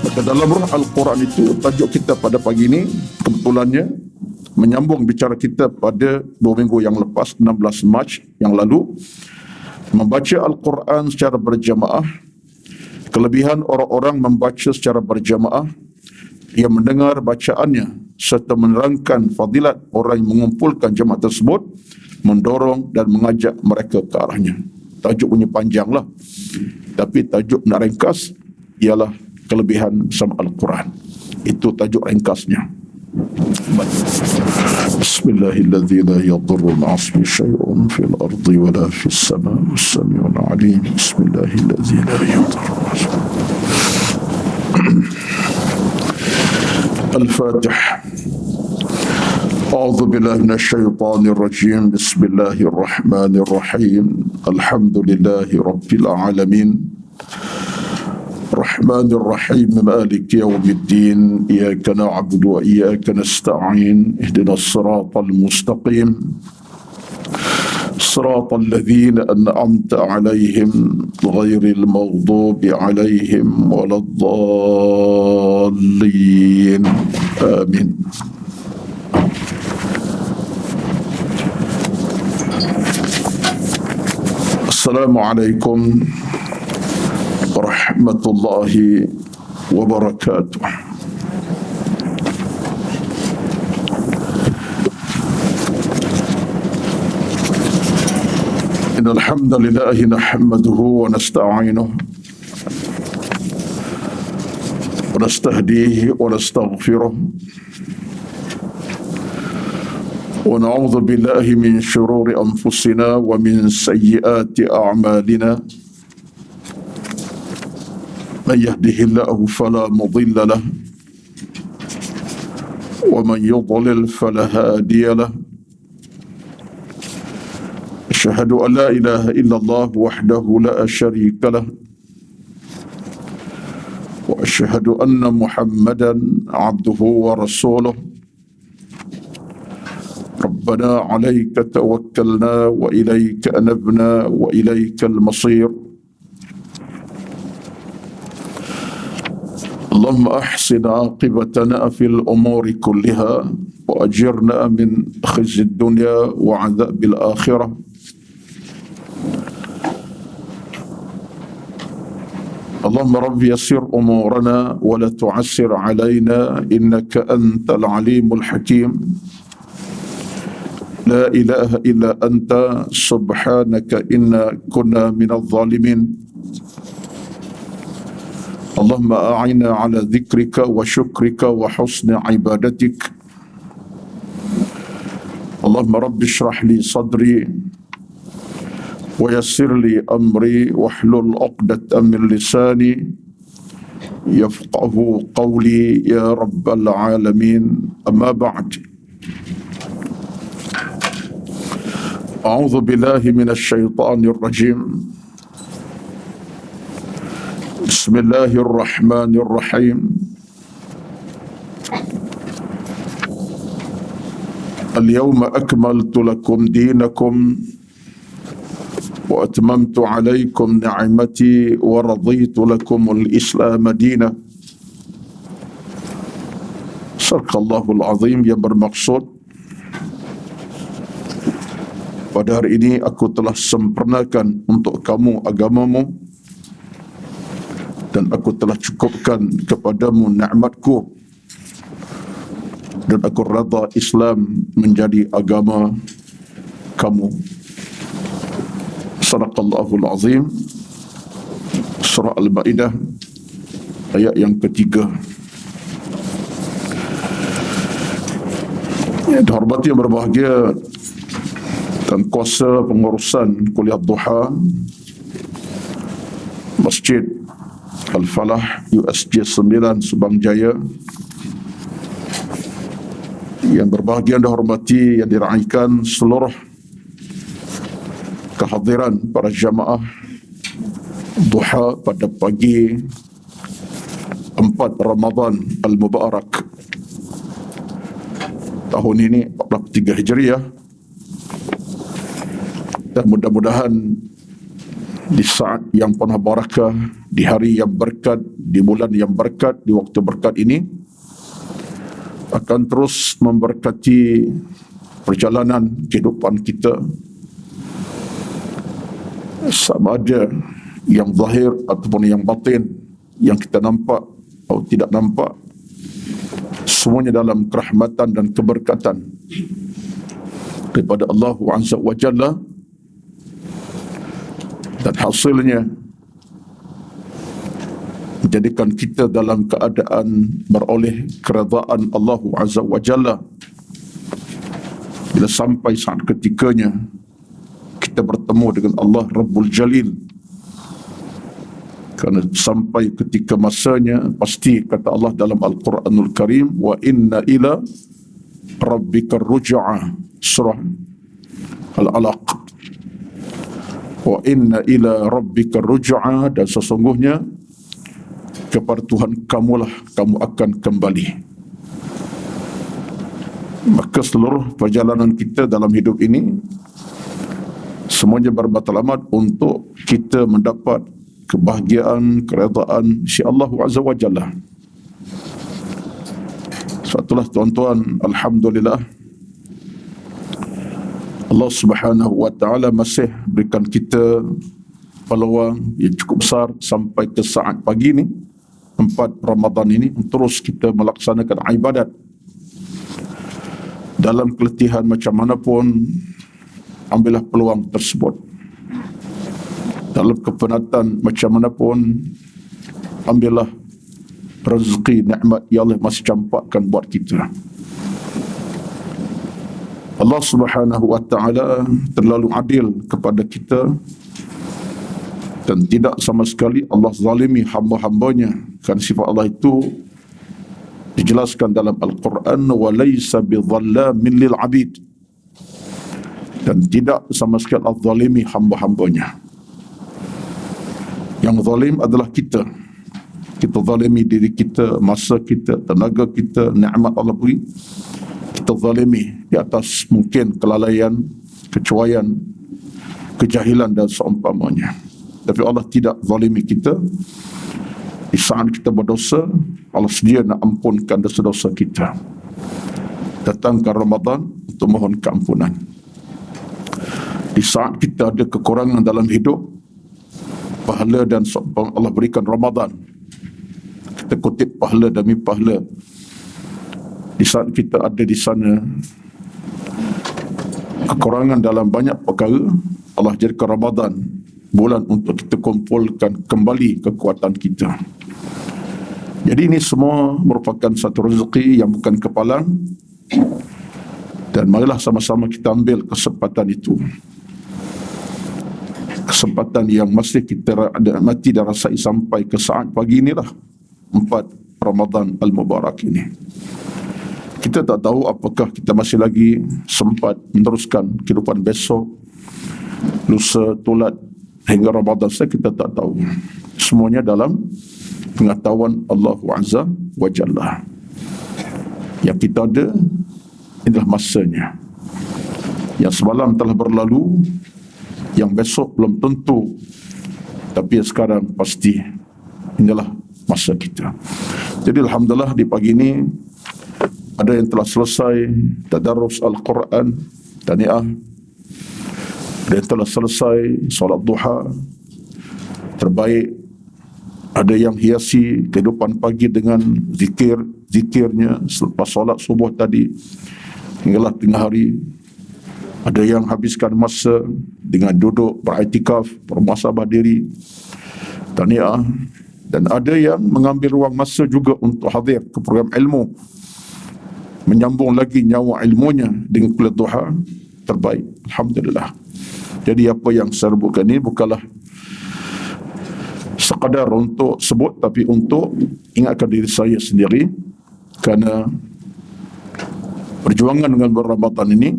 Maka dalam Ruh Al-Quran itu, tajuk kita pada pagi ini kebetulannya menyambung bicara kita pada 2 minggu yang lepas, 16 Mac yang lalu, membaca Al-Quran secara berjamaah. Kelebihan orang-orang membaca secara berjamaah, yang mendengar bacaannya serta menerangkan fadilat orang yang mengumpulkan jemaah tersebut, mendorong dan mengajak mereka ke arahnya. Tajuk punya panjang lah, tapi tajuk nak ringkas ialah kelebihan bersama Al-Quran. Itu tajuk ringkasnya. Bismillahirrahmanirrahim. La yadurru ma'asmi syai'un fil ardi wa la fis sama'i was-sami'ul 'alim. Bismillahirrahmanirrahim. La yadurru ma'asmi. Al-Fatihah. أعوذ بالله من الشيطان الرجيم. بسم الله الرحمن الرحيم. الحمد لله رب العالمين. الرحمن الرحيم مالك يوم الدين. إياك نعبد وإياك نستعين. اهدنا الصراط المستقيم صراط الذين أنعمت عليهم غير المغضوب عليهم ولا الضالين آمين. Assalamualaikum warahmatullahi wabarakatuh. Innal hamdalillah nahmaduhu wa nasta'inuhu wa nastahdihi wa nastaghfiruh wa na'udzu billahi min syururi anfusina wa min sayyiati a'malina. Man yahdihillahu fala mudilla lahu wa man yudlil fala hadiya lahu. Asyhadu an la ilaha illallah wahdahu la syarika lahu wa asyhadu anna Muhammadan abduhu wa rasuluh. ربنا عليك توكلنا وإليك أنبنا وإليك المصير. اللهم أحسن عاقبتنا في الأمور كلها وأجرنا من خزي الدنيا وعذاب الآخرة. اللهم رب يسر أمورنا ولا تعسر علينا إنك أنت العليم الحكيم. لا إله إلا أنت سبحانك إنا كنا من الظالمين. اللهم أعنا على ذكرك وشكرك وحسن عبادتك. اللهم رب اشرح لي صدري ويسر لي أمري واحلل عقدة من لساني يفقه قولي يا رب العالمين. أما بعد، أعوذ بالله من الشيطان الرجيم. بسم الله الرحمن الرحيم. اليوم أكملت لكم دينكم وأتممت عليكم نعمتي ورضيت لكم الإسلام دينا. صدق الله العظيم. Yang bermaksud, pada hari ini aku telah sempurnakan untuk kamu agamamu dan aku telah cukupkan kepadamu nikmatku dan aku redha Islam menjadi agama kamu. Sadaqallahul Azim. Surah Al-Maidah ayat yang ketiga. Dihormati yang berbahagia dan kuasa pengurusan kuliah duha Masjid Al-Falah USJ 9 Subang Jaya, yang berbahagia dan dihormati yang diraikan seluruh kehadiran para jamaah duha pada pagi 4 Ramadan Al-Mubarak tahun ini 43 Hijriah. Dan mudah-mudahan di saat yang penuh barakah, di hari yang berkat, di bulan yang berkat, di waktu berkat ini akan terus memberkati perjalanan kehidupan kita, sama ada yang zahir ataupun yang batin, yang kita nampak atau tidak nampak, semuanya dalam kerahmatan dan keberkatan daripada Allah Azza wa Jalla, dan hasilnya menjadikan kita dalam keadaan beroleh keredaan Allah Azza wa Jalla bila sampai saat ketikanya kita bertemu dengan Allah Rabbul Jalil. Kerana sampai ketika masanya, pasti kata Allah dalam Al-Quranul Karim, wa inna ila rabbika ruj'a, surah Al-Alaq. Wa inna ila rabbika ruj'a, dan sesungguhnya kepada Tuhan kamulah kamu akan kembali. Maka seluruh perjalanan kita dalam hidup ini semuanya bermatlamat untuk kita mendapat kebahagiaan, keredaan insya-Allah Azza wa Jalla. Itulah tuan-tuan, alhamdulillah Allah Subhanahu wa taala masih berikan kita peluang yang cukup besar sampai ke saat pagi ni 4 Ramadan ini, terus kita melaksanakan ibadat dalam keletihan macam mana pun. Ambillah peluang tersebut. Dalam kepenatan macam mana pun, ambillah rezeki, nikmat yang Allah masih campakkan buat kita. Allah Subhanahu wa taala terlalu adil kepada kita, dan tidak sama sekali Allah zalimi hamba-hambanya. Kan sifat Allah itu dijelaskan dalam Al-Quran, wa laysa bidhallamin lil abid, dan tidak sama sekali Allah zalimi hamba-hambanya. Yang zalim adalah kita. Kita zalimi diri kita, masa kita, tenaga kita, nikmat Allah beri, kita zalimi di atas mungkin kelalaian, kecuaian, kejahilan dan seumpamanya. Tapi Allah tidak zalimi kita. Di saat kita berdosa, Allah sedia nak ampunkan dosa-dosa kita. Datangkan Ramadan untuk mohon keampunan. Di saat kita ada kekurangan dalam hidup, pahala dan seumpama Allah berikan Ramadan. Kita kutip pahala demi pahala. Di saat kita ada di sana kekurangan dalam banyak perkara, Allah jadikan Ramadan bulan untuk kita kumpulkan kembali kekuatan kita. Jadi ini semua merupakan satu rezeki yang bukan kepalang, dan marilah sama-sama kita ambil kesempatan itu. Kesempatan yang masih kita mati dan rasai sampai ke saat pagi inilah 4 Ramadan Al-Mubarak ini. Kita tak tahu apakah kita masih lagi sempat meneruskan kehidupan besok, lusa, tulat hingga Ramadan saya, kita tak tahu. Semuanya dalam pengetahuan Allah Azza wa Jalla. Yang kita ada inilah masanya. Yang semalam telah berlalu, yang besok belum tentu, tapi sekarang pasti inilah masa kita. Jadi alhamdulillah di pagi ini ada yang telah selesai tadarrus Al-Quran, tahniah. Ada yang telah selesai solat duha, terbaik. Ada yang hiasi kehidupan pagi dengan zikirnya selepas solat subuh tadi hinggalah tengah hari. Ada yang habiskan masa dengan duduk beriktikaf, bermuhasabah diri, tahniah. Dan ada yang mengambil ruang masa juga untuk hadir ke program ilmu, menyambung lagi nyawa ilmunya dengan kuliah duha, terbaik. Alhamdulillah. Jadi apa yang saya sebutkan ini bukanlah sekadar untuk sebut, tapi untuk ingatkan diri saya sendiri, kerana perjuangan dengan bulan Ramadan ini,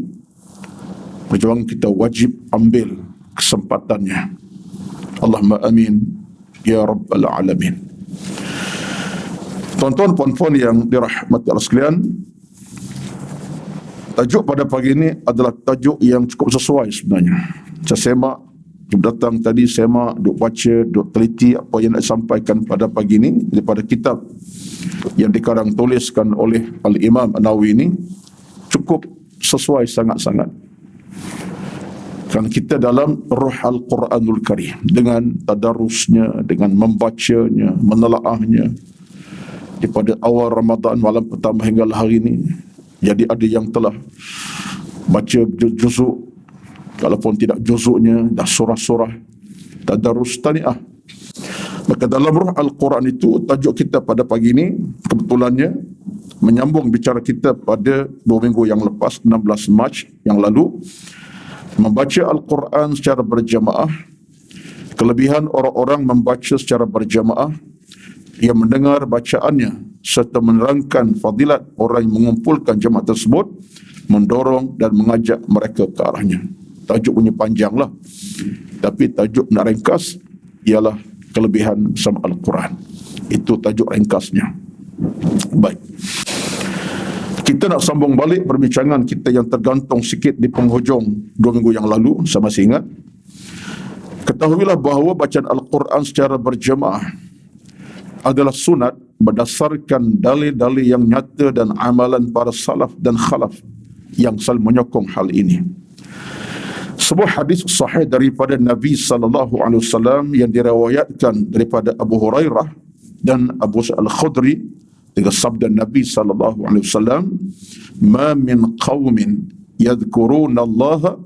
perjuangan kita wajib ambil kesempatannya. Allahumma amin ya rabbal alamin. Tuan-tuan, puan-puan yang dirahmati Allah sekalian, tajuk pada pagi ini adalah tajuk yang cukup sesuai sebenarnya. Saya semak datang tadi semak, duk baca, duk teliti apa yang nak sampaikan pada pagi ini daripada kitab yang dikarang tuliskan oleh Al-Imam An-Nawawi ini cukup sesuai sangat-sangat. Kerana kita dalam ruh Al-Quranul Karim, dengan tadarusnya, dengan membacanya, menelaahnya daripada awal Ramadan malam pertama hingga hari ini. Jadi ada yang telah baca juzuk, kalaupun tidak juzuknya, dah surah-surah tadarus tani'ah. Maka dalam ruh Al-Quran itu, tajuk kita pada pagi ini kebetulannya menyambung bicara kita pada 2 minggu yang lepas, 16 Mac yang lalu, membaca Al-Quran secara berjamaah. Kelebihan orang-orang membaca secara berjamaah, yang mendengar bacaannya serta menerangkan fadilat orang yang mengumpulkan jemaah tersebut, mendorong dan mengajak mereka ke arahnya. Tajuk punya panjang lah, tapi tajuk nak ringkas ialah kelebihan bersama Al-Quran. Itu tajuk ringkasnya. Baik, kita nak sambung balik perbincangan kita yang tergantung sikit di penghujung 2 minggu yang lalu. Saya masih ingat. Ketahuilah bahawa bacaan Al-Quran secara berjemaah adalah sunat berdasarkan dalil-dalil yang nyata dan amalan para salaf dan khalaf yang selalu menyokong hal ini. Sebuah hadis sahih daripada Nabi SAW yang diriwayatkan daripada Abu Hurairah dan Abu Sa'id Al-Khudri dengan sabda Nabi SAW, "Ma min qawmin yadhkuruna Allah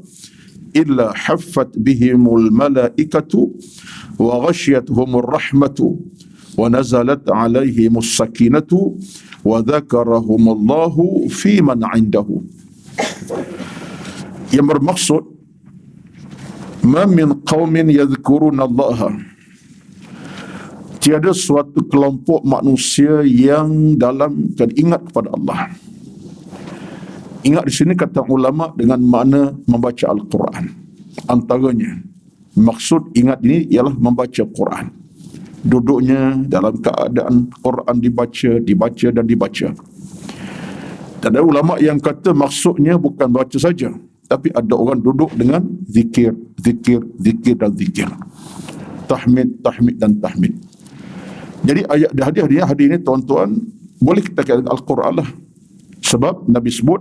illa haffat bihimul malaikatu wa ghashiyatuhumur rahmatu wa nazalat alaihimus sakinatu wa dhakarahumullahu fi man indahu." Yang bermaksud, ma min qaumin yadhkuruna Allah, tiada suatu kelompok manusia yang dalam dan ingat kepada Allah. Ingat di sini kata ulama dengan makna membaca Al-Quran. Antaranya maksud ingat ini ialah membaca Quran. Duduknya dalam keadaan Quran dibaca dan dibaca. Dan ada ulama yang kata maksudnya bukan baca saja, tapi ada orang duduk dengan zikir dan zikir. Tahmid dan tahmid. Jadi ayat hadis ini tuan-tuan boleh kita katakan Al-Quran lah. Sebab Nabi sebut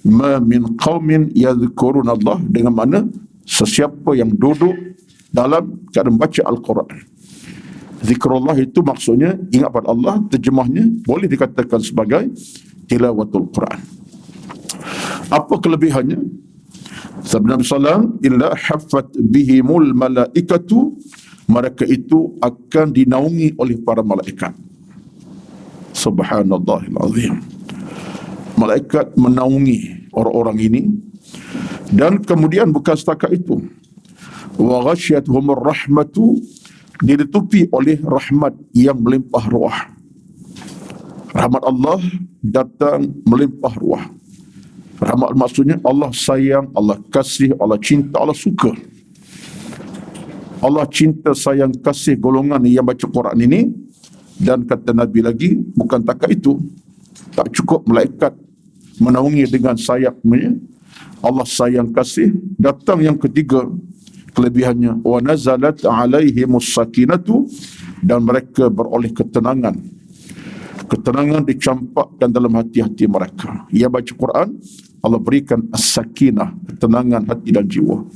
ma min qaumin yadhkuruna Allah, dengan mana sesiapa yang duduk dalam keadaan baca Al-Quran. Zikrullah itu maksudnya ingat pada Allah, terjemahnya boleh dikatakan sebagai tilawatul Quran. Apa kelebihannya? Sabda Nabi SAW, illa haffat bihimul malaikatu, mereka itu akan dinaungi oleh para malaikat. Subhanallahil azim. Malaikat menaungi orang-orang ini, dan kemudian bukan setakat itu, wa ghasyiyatuhumur rahmatu, ditutupi oleh rahmat yang melimpah ruah. Rahmat Allah datang melimpah ruah. Rahmat maksudnya Allah sayang, Allah kasih, Allah cinta, Allah suka. Allah cinta, sayang, kasih golongan yang baca Quran ini. Dan kata Nabi lagi, bukan takat itu, tak cukup malaikat menaungi dengan sayapnya, Allah sayang, kasih. Datang yang ketiga kelebihannya, wa nazalat alaihimus sakinatu, dan mereka beroleh ketenangan. Ketenangan dicampakkan dalam hati-hati mereka. Ia baca Quran, Allah berikan as-sakinah, ketenangan hati dan jiwa.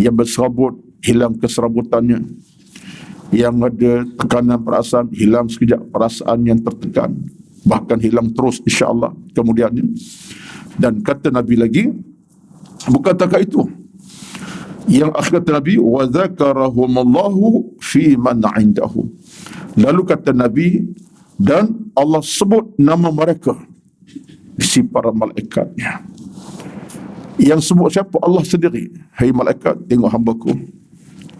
Yang berserabut, hilang keserabutannya. Yang ada tekanan perasaan, hilang sekejap perasaan yang tertekan, bahkan hilang terus insya-Allah kemudiannya. Dan kata Nabi lagi, bukan takat itu, yang akhir kata Nabi, wa dzakarahumullahu fi man indahu, lalu kata Nabi, dan Allah sebut nama mereka di sisi para malaikatnya. Yang sebut siapa? Allah sendiri. Hai malaikat, tengok hamba-Ku,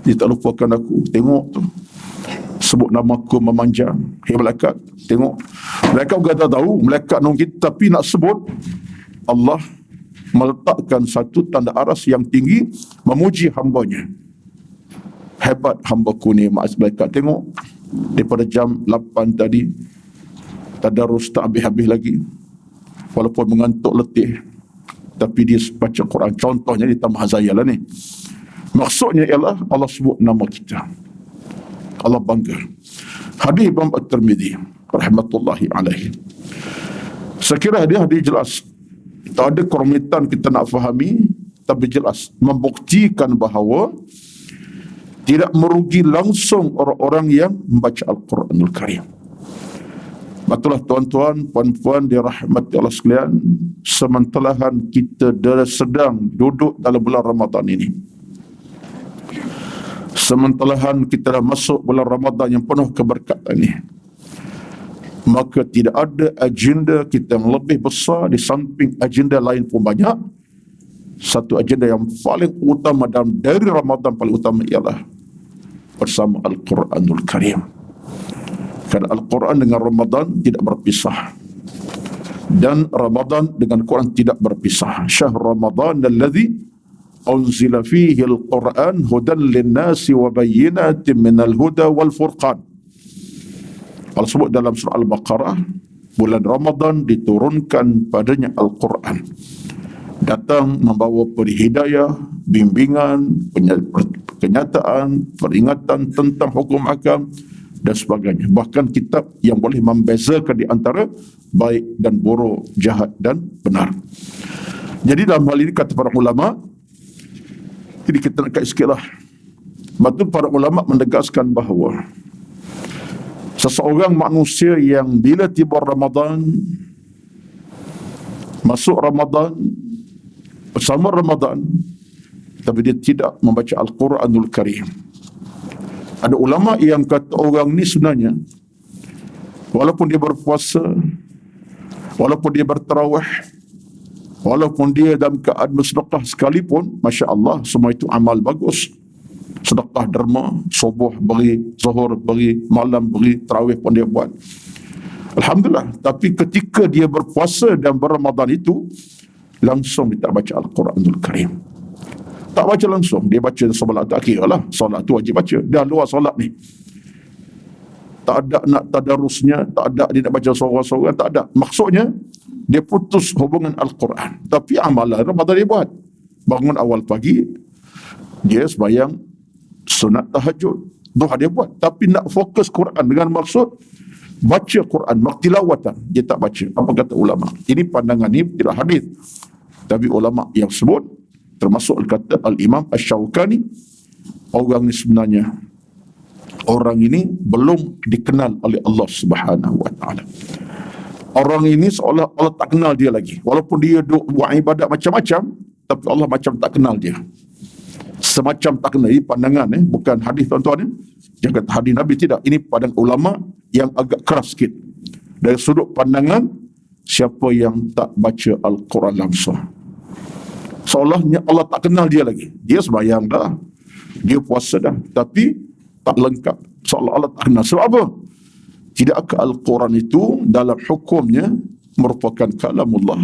dia tak lupakan aku. Tengok tu, sebut nama aku memanjang. Hai malaikat, tengok. Mereka juga tak tahu malaikat nong kita, tapi nak sebut Allah meletakkan satu tanda aras yang tinggi memuji hambanya. Hebat hamba-Ku ni, malaikat. Tengok, daripada jam 8 tadi tadarus tak habis-habis lagi, walaupun mengantuk letih, tapi dia baca Quran. Contohnya di Tamah Hazayah lah ni. Maksudnya ialah Allah sebut nama kita. Allah bangga. Hadis Imam At-Tirmidzi rahmatullahi alaihi. Saya kira hadis jelas. Tak ada kerumitan kita nak fahami, tapi jelas membuktikan bahawa tidak merugi langsung orang-orang yang membaca Al-Quranul Karim. Betullah tuan-tuan, puan-puan dirahmati Allah sekalian, sementelahan kita sedang duduk dalam bulan Ramadan ini, sementelahan kita dah masuk bulan Ramadan yang penuh keberkatan ini, maka tidak ada agenda kita yang lebih besar di samping agenda lain pun banyak. Satu agenda yang paling utama dari Ramadan paling utama ialah bersama Al-Quranul Karim. Kerana Al-Quran dengan Ramadan tidak berpisah, dan Ramadan dengan Quran tidak berpisah. Syahr Ramadan alladhi unzila fihi al-Quran hudan lin-nasi wa bayyinatin minal huda wal furqan. Allah sebut dalam surah Al-Baqarah, bulan Ramadan diturunkan padanya Al-Quran, datang membawa perhidayah, bimbingan, kenyataan, peringatan tentang hukum hakam dan sebagainya. Bahkan kitab yang boleh membezakan di antara baik dan buruk, jahat dan benar. Jadi dalam hal ini kata para ulama, jadi kita nak kait sikitlah. Betul, para ulama menegaskan bahawa seseorang manusia yang bila tiba Ramadan, masuk Ramadan, bersama Ramadan, tapi dia tidak membaca Al-Quranul Karim. Ada ulama yang kata orang ni sebenarnya walaupun dia berpuasa, walaupun dia bertarawih, walaupun dia dalam keadaan bersedekah sekalipun, Masya Allah, semua itu amal bagus. Sedekah derma, subuh beri, zuhur beri, malam beri, tarawih pun dia buat, Alhamdulillah. Tapi ketika dia berpuasa dan berramadan itu, langsung dia tak baca Al-Quranul Karim. Tak baca langsung, dia baca solat akhir lah. Solat tu wajib baca. Dah luar solat ni, tak ada nak tadarusnya, tak ada dia nak baca sorang-sorang, tak ada. Maksudnya, dia putus hubungan Al-Quran. Tapi amalan Ramadan dia buat. Bangun awal pagi, dia sembahyang sunat tahajud, duha dia buat. Tapi nak fokus Quran dengan maksud baca Quran, maktilawatan, dia tak baca. Apa kata ulama? Ini pandangan ni tidak hadis, tapi ulama yang sebut, termasuk kata Al-Imam Asy-Syaukani, orang ni sebenarnya, orang ini belum dikenal oleh Allah Subhanahu wa taala. Orang ini seolah Allah tak kenal dia lagi. Walaupun dia buat ibadat macam-macam, tapi Allah macam tak kenal dia. Semacam tak kenal. Ini pandangan, bukan hadis tuan-tuan. Jangan kata hadis Nabi, tidak. Ini pandangan ulama yang agak keras sikit. Dari sudut pandangan siapa yang tak baca Al-Quran langsung, seolahnya Allah tak kenal dia lagi. Dia sembahyang dah, dia puasa dah, tapi tak lengkap, seolah Allah tak kenal. Sebab apa? Tidakkah Al-Quran itu dalam hukumnya merupakan kalamullah?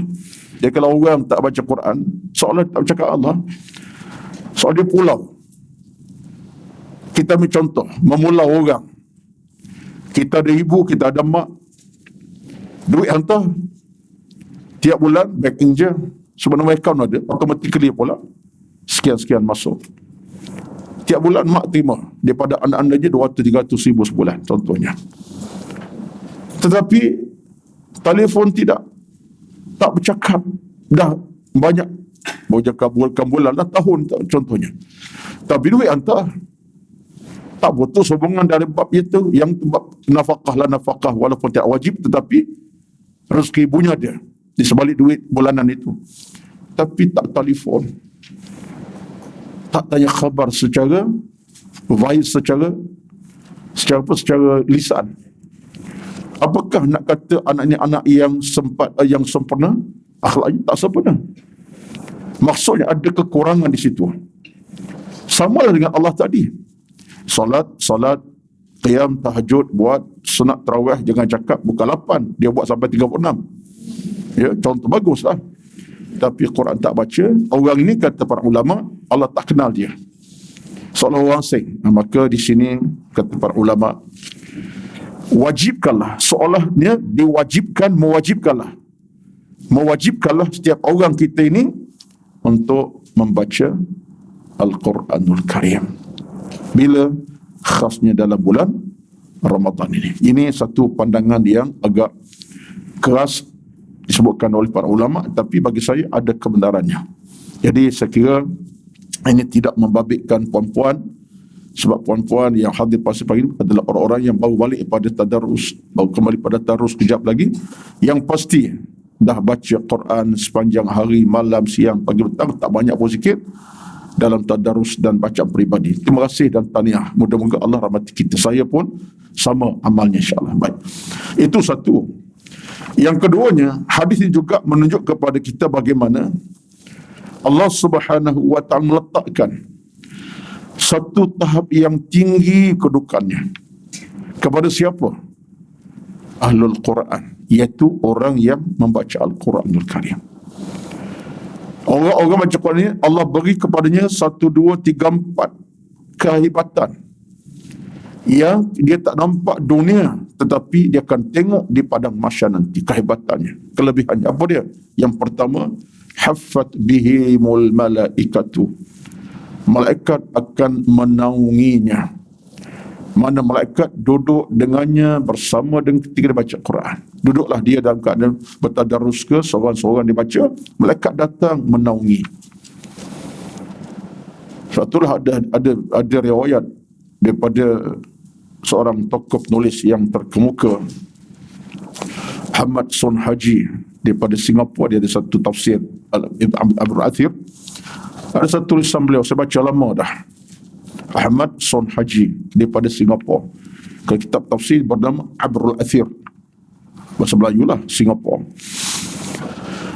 Jadi kalau orang tak baca Quran, seolah tak baca Allah, seolah dia pulau. Kita ambil contoh, memulau orang. Kita ada ibu, kita ada mak, duit hantar tiap bulan, banking je, sebenarnya account ada, automatically pula sekian-sekian masuk. Tiap bulan mak terima daripada anak-anak je 200-300 ribu sebulan contohnya. Tetapi telefon tidak, tak bercakap dah banyak, baru cakap bulan lah, tahun contohnya. Tapi duit hantar, tak putus hubungan dari bab itu. Yang bab nafkah lah nafkah, walaupun tidak wajib, tetapi rezeki ibunya dia di sebalik duit bulanan itu. Tapi tak telefon, tak tanya khabar secara voice, secara lisan. Apakah nak kata anaknya anak yang yang sempurna? Akhlaknya tak sempurna. Maksudnya ada kekurangan di situ. Sama lah dengan Allah tadi. Salat, qiyam, tahajud, buat sunat tarawih, jangan cakap bukan 8, dia buat sampai 36. Ya, contoh bagus lah. Tapi Quran tak baca. Orang ini kata para ulama, Allah tak kenal dia, seolah orang asing. Maka di sini kata para ulama, wajibkanlah, seolahnya mewajibkanlah setiap orang kita ini untuk membaca Al-Quranul Karim. Bila? Khasnya dalam bulan Ramadan ini. Ini satu pandangan yang agak keras disebutkan oleh para ulama, tapi bagi saya ada kebenarannya. Jadi saya kira ini tidak membabitkan puan-puan, sebab puan-puan yang hadir pada pagi ini adalah orang-orang yang baru balik pada tadarus, baru kembali pada tadarus kejap lagi, yang pasti dah baca Quran sepanjang hari, malam, siang, pagi, petang, tak banyak pun sikit dalam tadarus dan bacaan peribadi. Terima kasih dan tahniah. Moga-moga Allah rahmati kita. Saya pun sama amalnya, insya-Allah. Baik. Itu satu. Yang keduanya, hadis ini juga menunjuk kepada kita bagaimana Allah Subhanahu wa taala meletakkan satu tahap yang tinggi kedudukannya kepada siapa? Ahlul Quran, iaitu orang yang membaca Al-Quranul Karim. Orang-orang baca Quran ini Allah beri kepadanya 1, 2, 3, 4 kehebatan yang dia tak nampak dunia, tetapi dia akan tengok di padang mahsyar nanti kehebatannya, kelebihannya. Apa dia? Yang pertama, haffat bihimul malaikatu, malaikat akan menaunginya. Mana malaikat duduk dengannya bersama dengan ketika dia baca Quran. Duduklah dia dalam keadaan bertadarus ke, seorang-seorang dia baca, malaikat datang menaungi. Suatulah ada riwayat daripada seorang tokoh penulis yang terkemuka, Ahmad Sonhaji, daripada Singapura. Dia ada satu tafsir Abdul Athir. Ada satu tulisan beliau, saya baca lama dah, Ahmad Sonhaji daripada Singapura. Kalau kitab tafsir bernama Abdul Athir, bahasa Melayu lah, Singapura.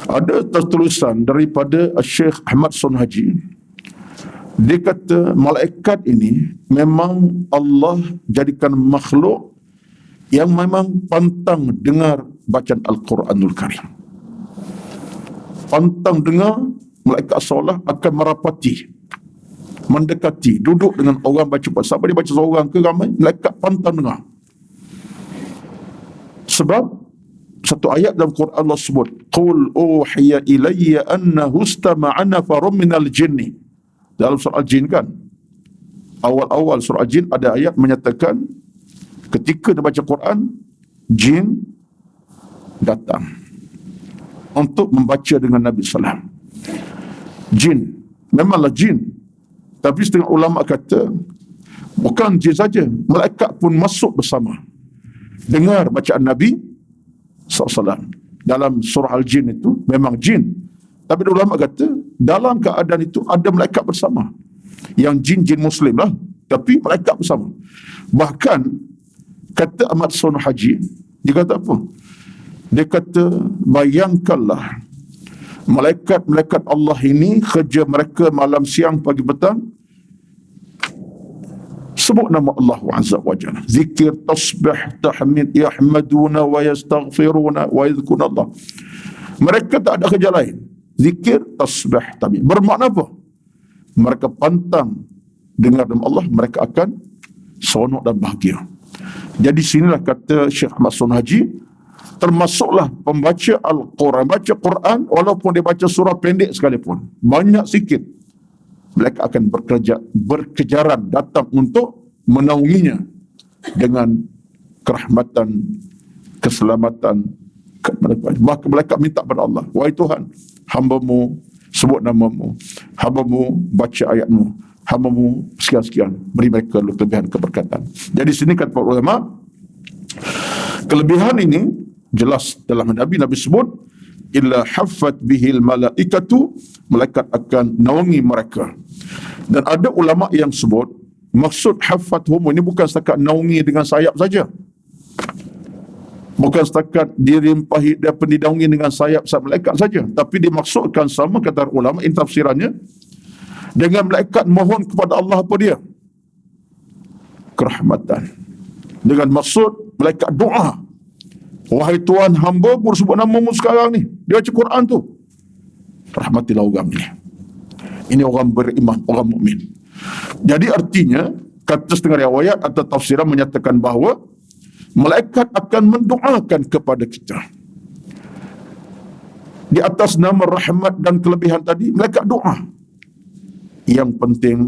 Ada tertulisan daripada Syekh Ahmad Sonhaji. Dia kata malaikat ini memang Allah jadikan makhluk yang memang pantang dengar bacaan Al-Quranul Karim. Pantang dengar, malaikat seolah akan merapati, mendekati, duduk dengan orang baca Quran. Sampai dia baca seorang ke ramai, malaikat pantang dengar. Sebab satu ayat dalam Quran Allah sebut, qul uhiya ilayya annahu istama'ana farum minal jinni. Dalam surah Al-Jin kan, awal-awal surah Al-Jin ada ayat menyatakan ketika dia baca Quran, jin datang untuk membaca dengan Nabi SAW. Jin, memanglah jin. Tapi setengah ulama kata bukan jin saja, malaikat pun masuk bersama, dengar bacaan Nabi SAW. Dalam surah Al-Jin itu memang jin, tapi ulama kata dalam keadaan itu ada malaikat bersama. Yang jin muslim lah, tapi malaikat bersama. Bahkan kata Ahmad Sonhaji, dia kata apa? Dia kata bayangkanlah malaikat-malaikat Allah ini kerja mereka malam, siang, pagi, petang sebut nama Allah Azza wa Jalla, zikir, tasbih, tahmid, yahmaduna wa yastaghfiruna wa yadhkuruna Allah. Mereka tak ada kerja lain, zikir, tasbih, tahmid. Bermakna apa? Mereka pantang dengar nama Allah, mereka akan seronok dan bahagia. Jadi sinilah kata Syekh Ahmad Sonhaji, termasuklah pembaca Al-Quran, baca Quran walaupun dia baca surah pendek sekalipun, banyak sikit, mereka akan berkejaran datang untuk menaunginya dengan kerahmatan, keselamatan. Bahkan mereka minta kepada Allah, wahai Tuhan, hamba-Mu sebut nama-Mu, hamba-Mu baca ayat-Mu, hamba-Mu sekian-sekian, beri mereka kelebihan keberkatan. Jadi sini kata para ulama, kelebihan ini jelas dalam Nabi sebut, illa haffat bihil malaikatu, malaikat akan naungi mereka. Dan ada ulama yang sebut maksud haffat hum ini bukan setakat naungi dengan sayap saja, bukan setakat dirimpahi dan didaungi dengan sayap malaikat saja, tapi dimaksudkan sama kata ulama in tafsirannya dengan malaikat mohon kepada Allah apa dia? Kerahmatan. Dengan maksud malaikat doa, wahai Tuhan, hamba pun sebut nama-Mu sekarang ni, dia baca Quran tu, rahmatilah orang ni. Ini orang beriman, orang mukmin. Jadi artinya, kata setengah riwayat atau tafsiran menyatakan bahawa malaikat akan mendoakan kepada kita. Di atas nama rahmat dan kelebihan tadi, malaikat doa. Yang penting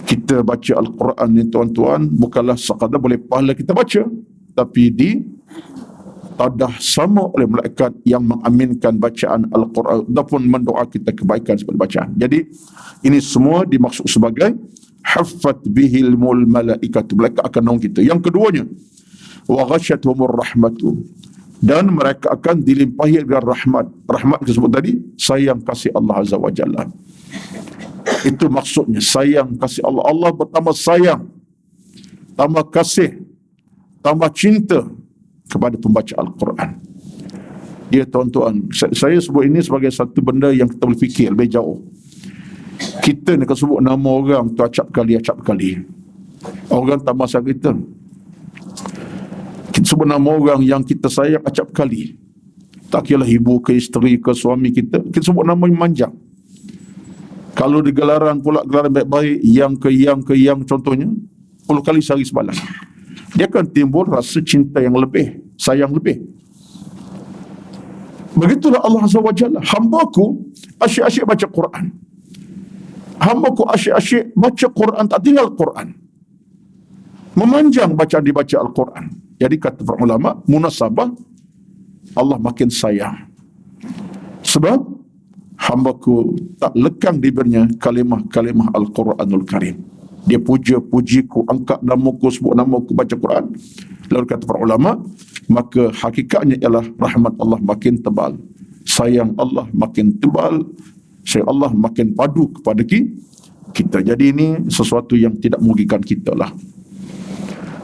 kita baca Al-Quran ni tuan-tuan, bukanlah sekadar boleh pahala kita baca, tapi tadah sama oleh malaikat yang mengaminkan bacaan Al-Quran ataupun mendoa kita kebaikan seperti bacaan. Jadi ini semua dimaksud sebagai haffat bihil mul malaikatu, malaikat akan nolong kita. Yang keduanya, wa ghasyatuhumur rahmatu, dan mereka akan dilimpahi dengan rahmat. Rahmat disebut tadi, sayang kasih Allah Azza wa Jalla. Itu maksudnya, sayang kasih Allah. Allah bertambah sayang, tambah kasih, tambah cinta kepada pembaca Al-Quran. Dia tuan-tuan, saya sebut ini sebagai satu benda yang kita boleh fikir lebih jauh. Kita ni kalau sebut nama orang tu acap kali. Orang tak masa kita sebut nama orang yang kita sayang acap kali. Tak kira ibu ke isteri ke suami kita sebut nama yang manjang. Kalau di gelaran pula, gelaran baik-baik, yang ke yang contohnya, 10 kali sehari semalam, dia akan timbul rasa cinta yang lebih, sayang lebih. Begitulah Allah Azza wa Jalla. Hambaku asyik-asyik baca Quran. Hambaku asyik-asyik baca Quran, tak tinggal Quran. Memanjang bacaan dibaca Al-Quran. Jadi kata para ulama, munasabah Allah makin sayang. Sebab hambaku tak lekang diberinya kalimah-kalimah Al-Quranul Karim. Dia pujiku, angkat namaku, sebut namaku, baca Quran. Lalu kata para ulama, maka hakikatnya ialah rahmat Allah makin tebal, sayang Allah makin tebal, sayang Allah makin padu kepada kita. Jadi ini sesuatu yang tidak merugikan kita lah.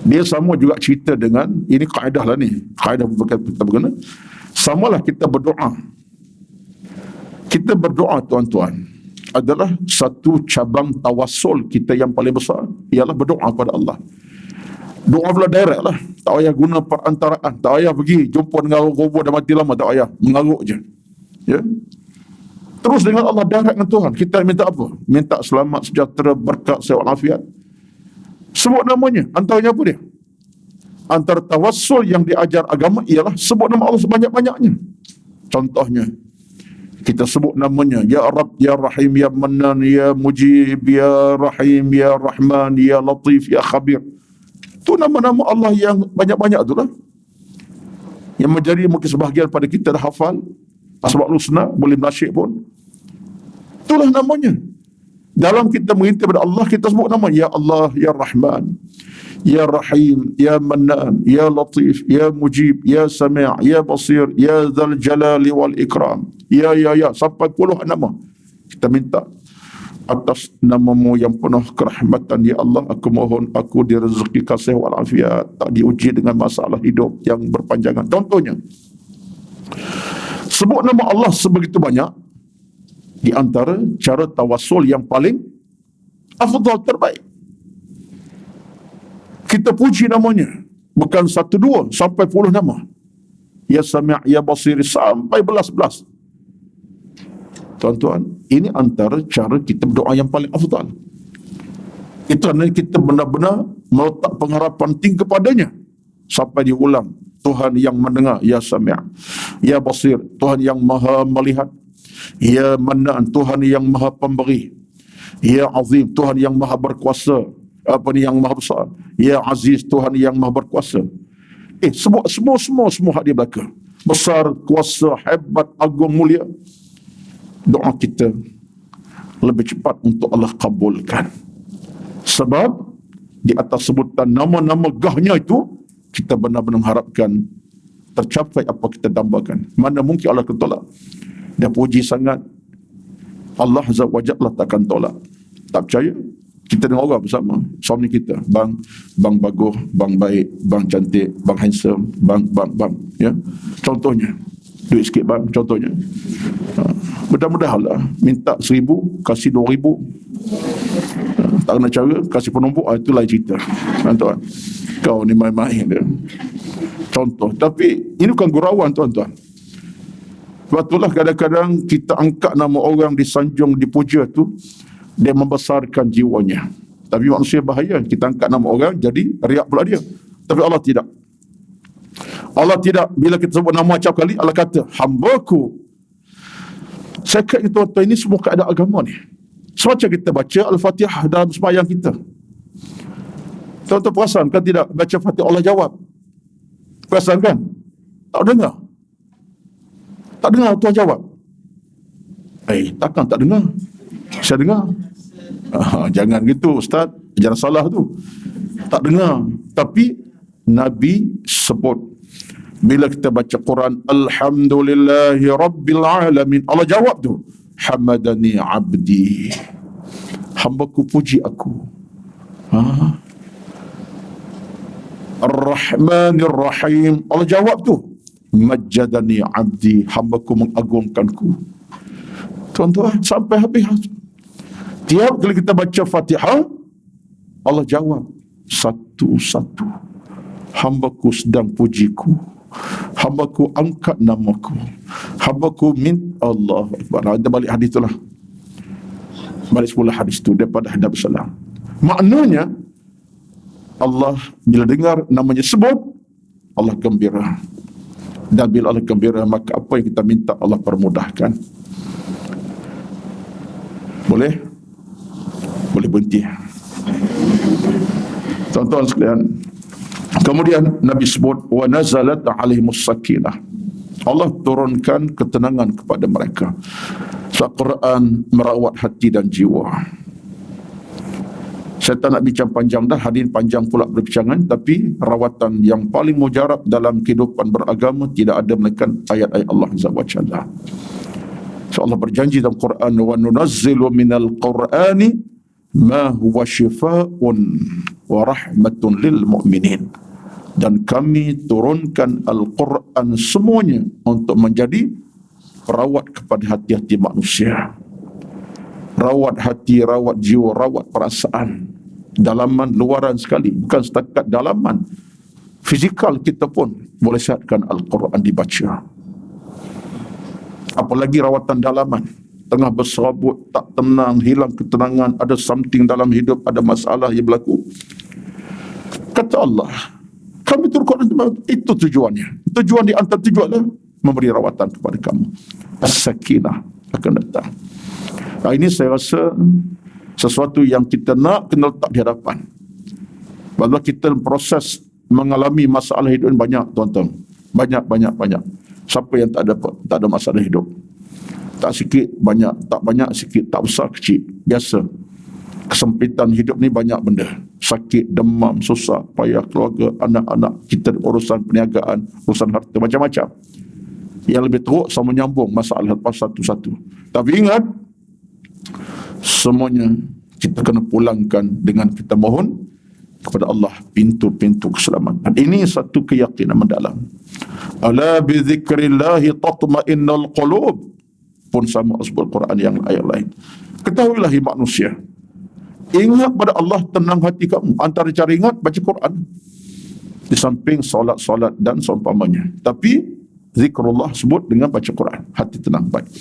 Dia sama juga cerita dengan, ini kaedah lah ni, kaedah kita berguna. Samalah kita berdoa. Kita berdoa tuan-tuan adalah satu cabang tawassul kita yang paling besar, ialah berdoa kepada Allah. Doa pula direct lah, tak payah guna perantaraan, tak payah pergi jumpa dengan orang kubur dah mati lama, tak payah, mengaruk je. Ya. Terus dengan Allah, direct dengan Tuhan. Kita minta apa? Minta selamat, sejahtera, berkat, sehat walafiat. Sebut namanya. Antaranya apa dia? Antara tawassul yang diajar agama ialah sebut nama Allah sebanyak-banyaknya. Contohnya, kita sebut namanya, Ya Rabb, Ya Rahim, Ya Mannan, Ya Mujib, Ya Rahim, Ya Rahman, Ya Latif, Ya Khabir. Itu nama-nama Allah yang banyak-banyak tu lah. Yang menjadi mungkin sebahagian pada kita dah hafal. Asmaul Husna, boleh nasyid pun. Itulah namanya. Dalam kita mengingat kepada Allah, kita sebut nama, Ya Allah, Ya Rahman, Ya Rahim, Ya Mannan, Ya Latif, Ya Mujib, Ya Sami', Ya Basir, Ya Dzal Jalali wal Ikram. Ya, sampai puluhan nama. Kita minta, atas namamu yang penuh kerahmatan, Ya Allah, aku mohon aku direzeki kasih walafiat, tak diuji dengan masalah hidup yang berpanjangan. Contohnya, sebut nama Allah sebegitu banyak, di antara cara tawassul yang paling afdal, terbaik. Kita puji namanya, bukan satu dua, sampai 10 nama. Ya Sami', Ya Basir, sampai belas-belas. Tuan-tuan, ini antara cara kita berdoa yang paling afdal. Itu adalah kita benar-benar meletak pengharapan tinggi kepadanya. Sampai diulang, Tuhan yang mendengar, Ya Sami', Ya Basir, Tuhan yang maha melihat, Ya Mannan, Tuhan yang maha pemberi, Ya Azim, Tuhan yang maha berkuasa, yang maha besar, Ya Aziz, Tuhan yang maha berkuasa. Sebut semua hak dia belaka. Besar, kuasa, hebat, agung, mulia. Doa kita lebih cepat untuk Allah kabulkan. Sebab di atas sebutan nama-nama gahnya itu, kita benar-benar mengharapkan tercapai apa kita dambakan. Mana mungkin Allah akan tolak. Dia puji sangat, Allah Azza wa Jalla takkan tolak. Tak percaya? Kita dengan orang bersama, suami kita, bang bagus, bang baik, bang cantik, bang handsome, bang, ya. Contohnya, duit sikit bang, contohnya. Mudah-mudahanlah, minta 1,000, kasih 2,000. Tak kena cara, kasih penumbuk, itu lain cerita. Tuan-tuan, kau ni main-main dia. Contoh, tapi ini bukan gurauan tuan-tuan. Sebab itulah kadang-kadang kita angkat nama orang, disanjung, dipuja tu, dia membesarkan jiwanya. Tapi manusia bahaya, kita angkat nama orang jadi riak pula dia. Tapi Allah tidak. Allah tidak. Bila kita sebut nama macam kali, Allah kata, hambaku. Saya kata tuan-tuan, ini semua keadaan agama ni. Semacam kita baca Al-Fatihah dalam sembahyang kita. Tuan-tuan perasan kan tidak baca Fatihah Allah jawab? Perasan kan? Tak dengar. Tak dengar Tuhan jawab. Takkan tak dengar? Saya dengar. Jangan gitu Ustaz, jangan salah tu. Tak dengar. Tapi Nabi sebut bila kita baca Quran, Alhamdulillahi Rabbil Alamin, Allah jawab tu, Hamadani abdi, hambaku puji aku. Ar-Rahmanir Rahim, Allah jawab tu, Majjadani abdi, hambaku mengagungkanku. Tuan-tuan, sampai habis. Tiap kali kita baca Fatihah, Allah jawab satu-satu. Hambaku sedang pujiku, hambaku angkat namaku, hambaku Allah Akbar. Kita balik hadis itulah. Balik semula hadis itu daripada hadap salam. Maknanya, Allah bila dengar namanya sebut, Allah gembira. Dan bila Allah gembira, maka apa yang kita minta Allah permudahkan. Boleh? Boleh berhenti. Tuan-tuan sekalian, kemudian Nabi sebut, wa nazalat alaihimus sakinah, Allah turunkan ketenangan kepada mereka. Al-Quran merawat hati dan jiwa. Saya tak nak bincang panjang dah, hadirin panjang pula berbincangan, tapi rawatan yang paling mujarab dalam kehidupan beragama tidak ada melainkan ayat-ayat Allah Azza wa Jalla. So Allah berjanji dalam Quran, wa nunazzilu minal Qur'ani ma huwa shifaa'un wa rahmatun lil mu'minin. Dan kami turunkan Al-Quran semuanya untuk menjadi perawat kepada hati-hati manusia. Rawat hati, rawat jiwa, rawat perasaan. Dalaman, luaran sekali. Bukan setakat dalaman. Fizikal kita pun boleh sihatkan Al-Quran dibaca. Apalagi rawatan dalaman. Tengah berserabut, tak tenang, hilang ketenangan, ada something dalam hidup, ada masalah yang berlaku. Kata Allah, kami turunkan itu tujuannya. Tujuan di antara tujuannya memberi rawatan kepada kamu. As-sakinah akan datang. Ini saya rasa sesuatu yang kita nak kena letak di hadapan. Bahawa kita proses mengalami masalah hidup ini banyak, tuan-tuan. Banyak. Siapa yang tak ada masalah hidup? Tak sikit, banyak. Tak banyak, sikit. Tak besar, kecil. Biasa. Kesempitan hidup ni banyak benda. Sakit, demam, susah, payah keluarga, anak-anak, kita urusan perniagaan, urusan harta, macam-macam. Yang lebih teruk sama menyambung masalah lepas satu-satu. Tapi ingat, semuanya kita kena pulangkan dengan kita mohon kepada Allah pintu-pintu keselamatan. Ini satu keyakinan mendalam. Ala bi dzikrillahi tatma'innul qulub. Pun sama sebut Quran yang ayat lain. Ketahuilah manusia, ingat pada Allah, tenang hati kamu. Antara cara ingat, baca Quran. Di samping solat-solat dan seumpamanya. Tapi zikrullah sebut dengan baca Quran. Hati tenang, baik.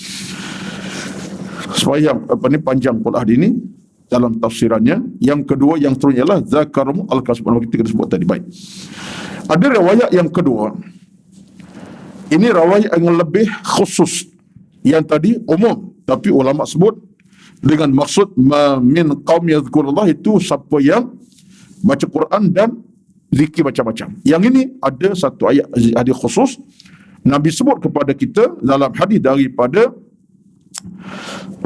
Supaya panjang pula ini dalam tafsirannya. Yang kedua, yang seterusnya ialah zakarum al-kasbun, kita sebut tadi, baik. Ada riwayat yang kedua. Ini riwayat yang lebih khusus. Yang tadi umum, tapi ulama sebut dengan maksud min qaum yadhkurullah, itu siapa yang baca Quran dan zikir macam-macam. Yang ini ada satu ayat hadis khusus Nabi sebut kepada kita dalam hadis daripada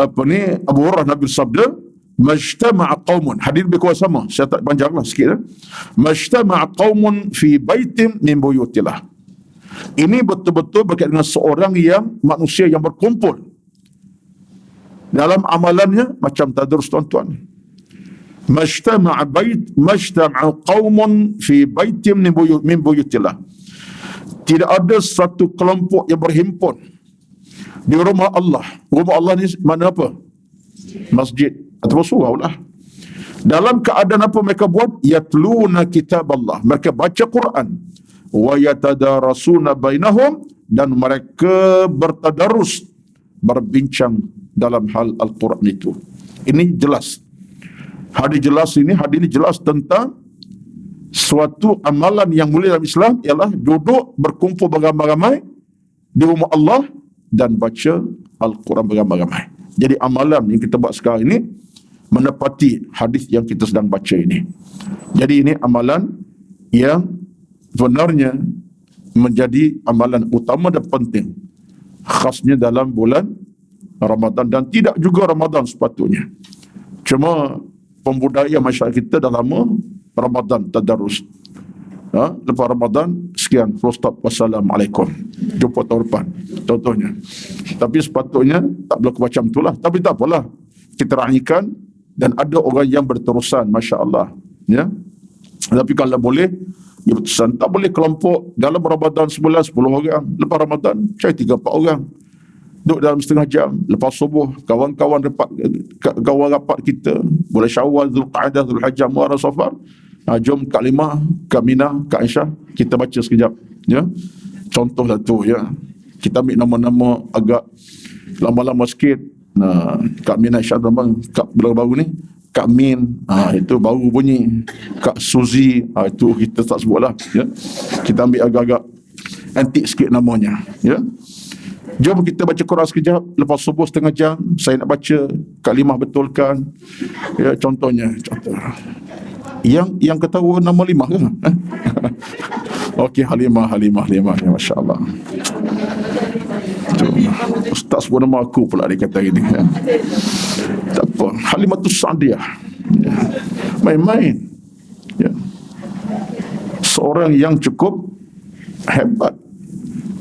Abu Hurairah. Nabi sabda, majtama'a qaumun, hadis lebih kurang sama, saya tak panjanglah sikit. Majtama'a qaumun fi baitin min buyutillah. Ini betul-betul berkaitan dengan seorang yang manusia yang berkumpul dalam amalannya macam tadrus, tuan-tuan. Majtama'a qaumun fi baitin min buyutillah. Tidak ada satu kelompok yang berhimpun di rumah Allah. Rumah Allah ni mana apa? Masjid atau surau lah. Dalam keadaan apa mereka buat? Yatluna kitab Allah. Mereka baca Quran. Wa yatadarasuna bainahum, dan mereka bertadarus, berbincang dalam hal Al-Quran itu. Ini jelas. Hadis ini jelas tentang suatu amalan yang mulia dalam Islam, ialah duduk berkumpul beramai-ramai di rumah Allah dan baca Al-Quran beramai-ramai. Jadi amalan yang kita buat sekarang ini menepati hadis yang kita sedang baca ini. Jadi ini amalan yang sebenarnya menjadi amalan utama dan penting, khasnya dalam bulan Ramadan dan tidak juga Ramadan sepatutnya. Cuma pembudaya masyarakat kita dah lama Ramadan tadarus. Lepas Ramadan sekian, full stop, wassalamualaikum, jumpa tahun depan contohnya. Tapi sepatutnya tak berlaku macam itulah. Tapi tak apalah, kita raikan dan ada orang yang berterusan, masya-Allah, ya. Tapi kalau boleh dia berterusan, tak boleh kelompok dalam Ramadan sebulan 10 orang, lepas Ramadan cari 3-4 orang duduk dalam setengah jam, lepas subuh kawan-kawan rapat kita, boleh Syawal, Zulqa'dah, Zulhijjah, Muharram, Safar, jom Kak Limah, Kak Minah, Kak Aisyah, kita baca sekejap, ya. Contohlah tu, ya. Kita ambil nama-nama agak lama-lama sikit. Kak Minah, Aisyah, Kak baru ni Kak Min, itu baru bunyi. Kak Suzi, itu kita tak sebutlah, ya. Kita ambil agak-agak antik sikit namanya, ya. Jom kita baca Quran sekejap, lepas subuh setengah jam, saya nak baca, Kak Limah betulkan, ya, contoh. Yang ketawa nama Limah ke? Okey, Halimah, ya, masya-Allah. Ustaz sebut nama aku pula dia kata gini, ya. Tak apa, Halimatus Sa'diyah, ya. Main-main, ya. Seorang yang cukup hebat.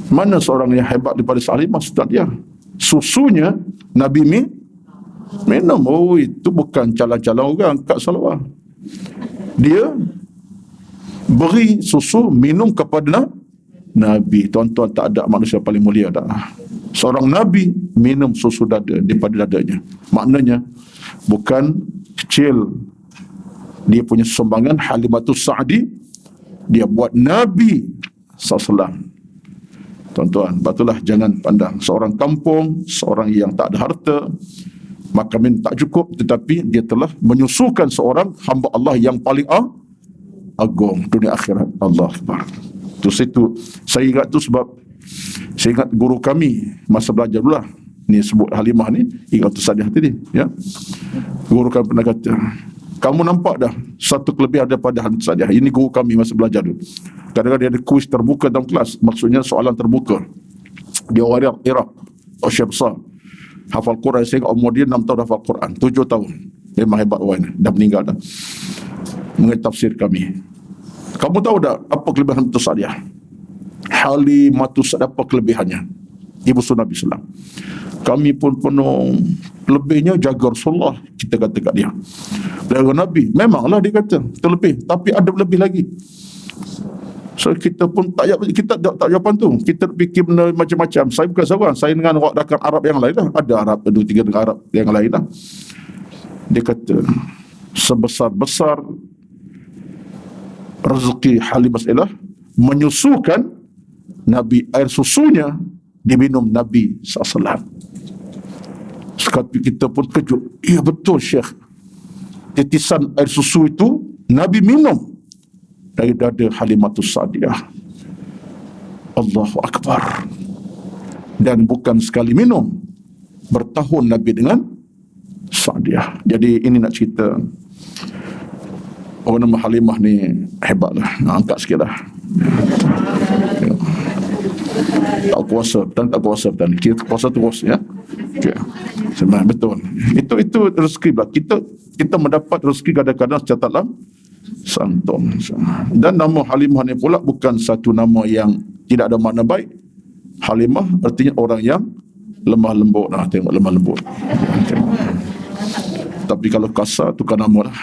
Mana seorang yang hebat daripada Halimah Sa'diyah? Susunya Nabi minum. Oh, itu bukan calon-calon orang kat Salawah. Dia beri susu minum kepada Nabi. Tuan-tuan, tak ada manusia paling mulia dah. Seorang Nabi minum susu dada daripada dadanya. Maknanya bukan kecil dia punya sumbangan. Halimatus Sa'di dia buat Nabi SAW. Tuan-tuan, batulah jangan pandang seorang kampung, seorang yang tak ada harta, makanan tak cukup, tetapi dia telah menyusukan seorang hamba Allah yang paling agung dunia akhirat. Allah Akbar. Itu saya ingat tu sebab saya ingat guru kami masa belajar dulu lah. Ni sebut Halimah ni, ingat tu Sa'diyah tadi, ya. Guru kami pernah kata, kamu nampak dah satu kelebihan daripada Halimah Sa'diyah. Ini guru kami masa belajar dulu. Kadang-kadang dia ada kuis terbuka dalam kelas, maksudnya soalan terbuka. Dia orang Iraq, Syekh besar, hafal Quran. Saya ingat umur dia 6 tahun hafal Quran, 7 tahun. Memang hebat orang ni, dah meninggal dah. Mengenai tafsir kami. Kamu tahu tak apa kelebihan Halimatus Sa'diyah? Halimatus Sa'diyah, apa kelebihannya? Ibu Nabi SAW. Kami pun penuh, lebihnya jaga Rasulullah, kita kata kat dia. Jaga Nabi, memanglah dia kata terlebih, tapi ada lebih lagi. So kita pun tak jawapan tu. Kita fikir benda macam-macam. Saya bukan seorang, saya dengan rakan Arab yang lain lah. Ada Arab, 2-3 negara Arab yang lain lah. Dia kata, sebesar-besar rezeki Halimah Sa'diyah menyusukan Nabi, air susunya diminum Nabi SAW. Sekali kita pun kejut. Ya betul Syekh, titisan air susu itu Nabi minum dari dada Halimatus Sa'diyah. Allahu Akbar. Dan bukan sekali minum, bertahun Nabi dengan Sa'diyah. Jadi ini nak cerita, orang nama Halimah ni hebatlah. Angkat sikit lah. Ya. Tak kuasa kita kuasa terus, ya. Okay. Sebenarnya betul. Itu rezeki lah. Kita mendapat rezeki kadang-kadang secara tak santum. Dan nama Halimah ni pula bukan satu nama yang tidak ada makna baik. Halimah artinya orang yang lemah lembut. Tengok lemah lembut. Tengok. Tapi kalau kasar tukar nama lah.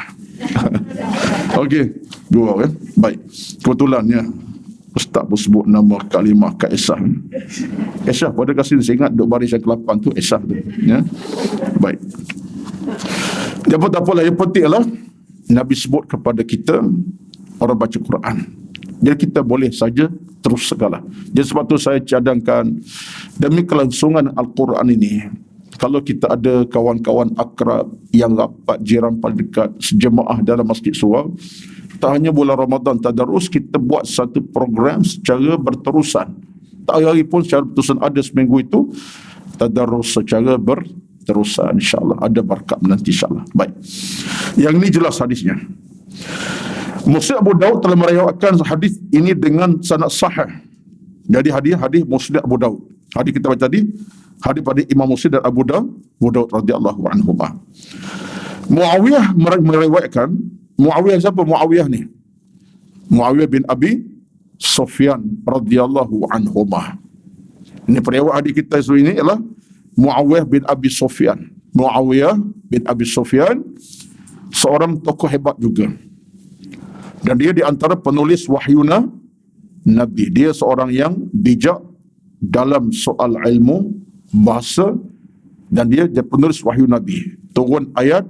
Okey, dua kan. Baik. Kebetulannya Ustaz pun sebut nama kalimah Kak Aisyah. Aisyah pada kasih saya ingat duk baris yang ke-8 tu Aisyah tu, ya. Baik. Dapat apalah, yang penting adalah Nabi sebut kepada kita orang baca Quran. Jadi kita boleh saja terus segala. Jadi sebab tu saya cadangkan demi kelangsungan Al-Quran ini, kalau kita ada kawan-kawan akrab yang rapat, jiran paling dekat, sejemaah dalam Masjid Surau, tak hanya bulan Ramadan tadarus, kita buat satu program secara berterusan. Tak hari pun secara berterusan, ada seminggu itu tadarus secara terusan, insyaAllah ada berkat nanti, insyaAllah. Baik, yang ini jelas hadisnya. Musnad Abu Daud telah meriwayatkan hadis ini dengan sanad sahih. Jadi hadis Musnad Abu Daud, hadis kita baca tadi, hadis pada Imam Muslim dan Abu Daud radhiyallahu anhu. Muawiyah meriwayatkan, Muawiyah siapa Muawiyah ni? Muawiyah bin Abi Sufyan radhiyallahu anhu. Ini periwayat hadis kita ini ialah Muawiyah bin Abi Sufyan. Muawiyah bin Abi Sufyan seorang tokoh hebat juga. Dan dia di antara penulis wahyuna Nabi. Dia seorang yang bijak dalam soal ilmu, bahasa, dan dia penulis wahyu Nabi. Turun ayat,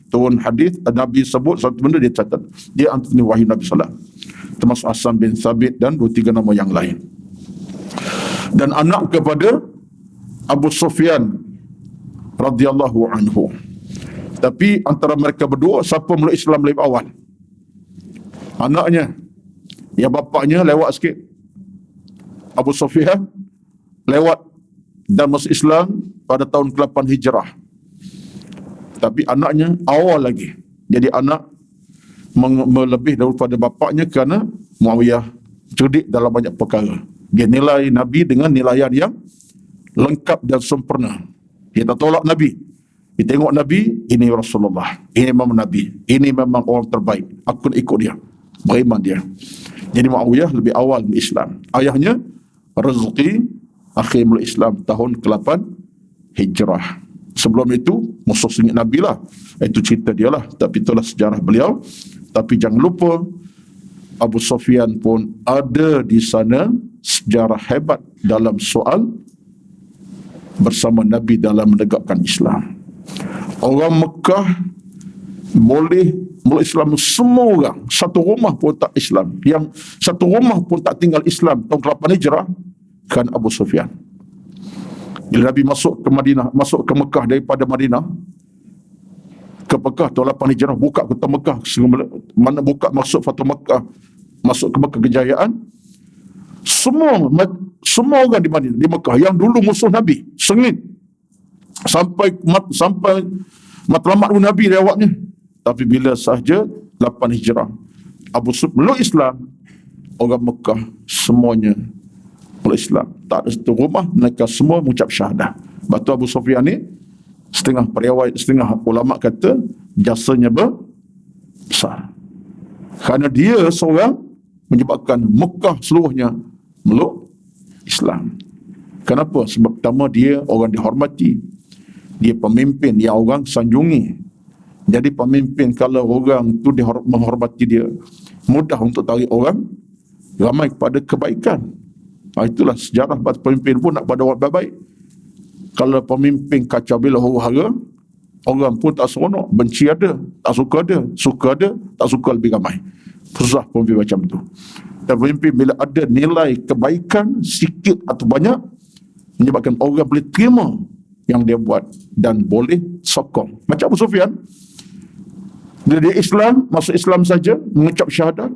turun hadis, Nabi sebut satu benda dia catat. Dia antara wahyu Nabi sallallahu alaihi wasallam. Termasuk Hasan bin Thabit dan 2-3 nama yang lain. Dan anak kepada Abu Sufyan radhiyallahu anhu. Tapi antara mereka berdua, siapa meluk Islam lebih awal? Anaknya. Yang bapaknya lewat sikit. Abu Sufyan lewat dan masuk Islam pada tahun ke-8 Hijrah. Tapi anaknya awal lagi. Jadi anak melebih daripada bapaknya kerana Muawiyah cerdik dalam banyak perkara. Dia nilai Nabi dengan nilaian yang lengkap dan sempurna. Dia tak tolak Nabi. Dia tengok Nabi, ini Rasulullah, ini memang Nabi, ini memang orang terbaik, aku nak ikut dia, beriman dia. Jadi Muawiyah lebih awal Islam. Ayahnya Razqi akhir Islam tahun ke-8 Hijrah. Sebelum itu musuh sengit Nabi lah. Itu cerita dia lah. Tapi itulah sejarah beliau. Tapi jangan lupa Abu Sufyan pun ada di sana sejarah hebat dalam soal bersama Nabi dalam menegakkan Islam. Orang Mekah boleh meluk Islam semua orang. Satu rumah pun tak Islam. Yang satu rumah pun tak tinggal Islam tahun ke-8 Hijrah kan Abu Sufyan. Bila Nabi masuk ke Madinah, masuk ke Mekah daripada Madinah ke Mekah tahun 8 Hijrah, buka kota Mekah, mana buka masuk Fatu Mekah, masuk ke Mekah kejayaan, semua orang di Madinah, di Mekah yang dulu musuh Nabi sengit sampai matlamat Nabi lewatnya. Tapi bila sahaja 8 Hijrah Abu Sufyan meluk Islam, orang Mekah semuanya meluk Islam. Tak ada satu rumah, mereka semua mengucap syahadah. Batu Abu Sufyan ni setengah periwayat, setengah ulama kata jasanya besar. Kerana dia seorang menyebabkan Mekah seluruhnya meluk Islam. Kenapa? Sebab pertama dia orang dihormati. Dia pemimpin yang orang sanjungi. Jadi pemimpin kalau orang tu menghormati dia, mudah untuk tarik orang ramai kepada kebaikan. Itulah sejarah pemimpin pun nak pada orang baik. Kalau pemimpin kacau bila huru-hara, orang pun tak seronok, benci ada, tak suka ada, suka ada, tak suka lebih ramai. Susah pemimpin macam tu. Dan pemimpin bila ada nilai kebaikan sikit atau banyak, menyebabkan orang boleh terima yang dia buat dan boleh sokong. Macam Abu Sufyan, bila dia Islam, masuk Islam saja, mengucap syahadah,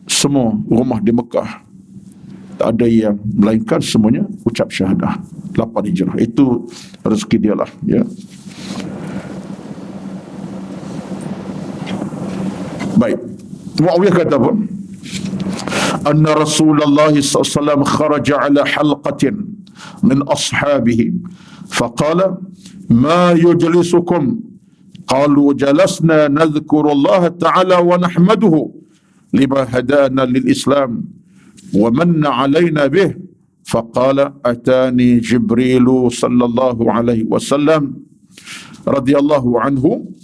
semua rumah di Mekah tak ada yang melainkan semuanya ucap syahadah. 8 Hijrah. Itu rezeki dia lah, ya. Baik. Muawiyah kata apa? Anna Rasulullah SAW kharaja ala halqatin min ashabihi faqala ma yujlisukum qalu jalasna nadhkuru Allah ta'ala wa nahmaduhu lima hadana lil Islam wa manna alayna bih faqala atani Jibrilu sallallahu alaihi wasallam radhiyallahu anhu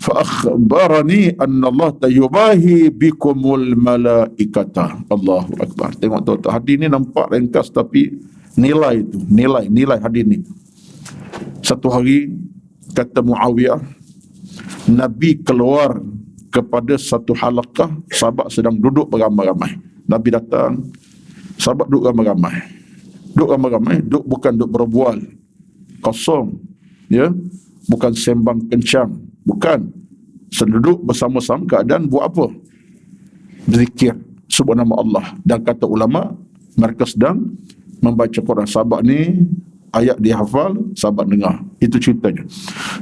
فأخبرني أن الله يباهي بكم الملائكة. Allahu Akbar. Tengok tu, hadis ni nampak ringkas tapi nilai itu, nilai hadis ni. Satu hari kata Muawiyah, Nabi keluar kepada satu halaqah, sahabat sedang duduk beramai-ramai. Nabi datang, sahabat duduk ramai-ramai. Duduk bukan duduk berbual kosong, ya, bukan sembang kencang. Bukan. Seduduk bersama-sama keadaan buat apa? Berzikir, sebut nama Allah. Dan kata ulama, mereka sedang membaca Quran. Sahabat ni ayat dia hafal, sahabat dengar. Itu ceritanya.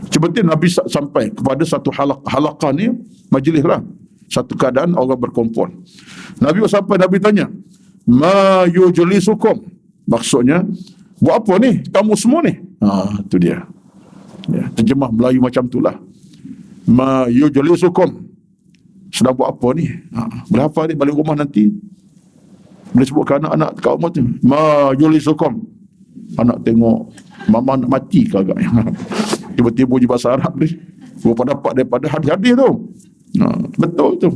Seperti Nabi sampai kepada satu halaqah ni, majlis lah. Satu keadaan orang berkumpul. Nabi sampai, Nabi tanya, ma yujlisukum? Maksudnya, buat apa ni? Kamu semua ni? Itu dia. Ya, terjemah Melayu macam itulah. Ma yujlisukum? Sedang buat apa ni? Boleh hafal ni balik rumah nanti. Boleh sebut ke anak-anak kat rumah tu. Ma yujlisukum? Anak tengok mama nak mati ke agaknya. Tiba-tiba je bahasa Arab ni. Berapa dapat daripada hadis-hadis tu. Betul tu.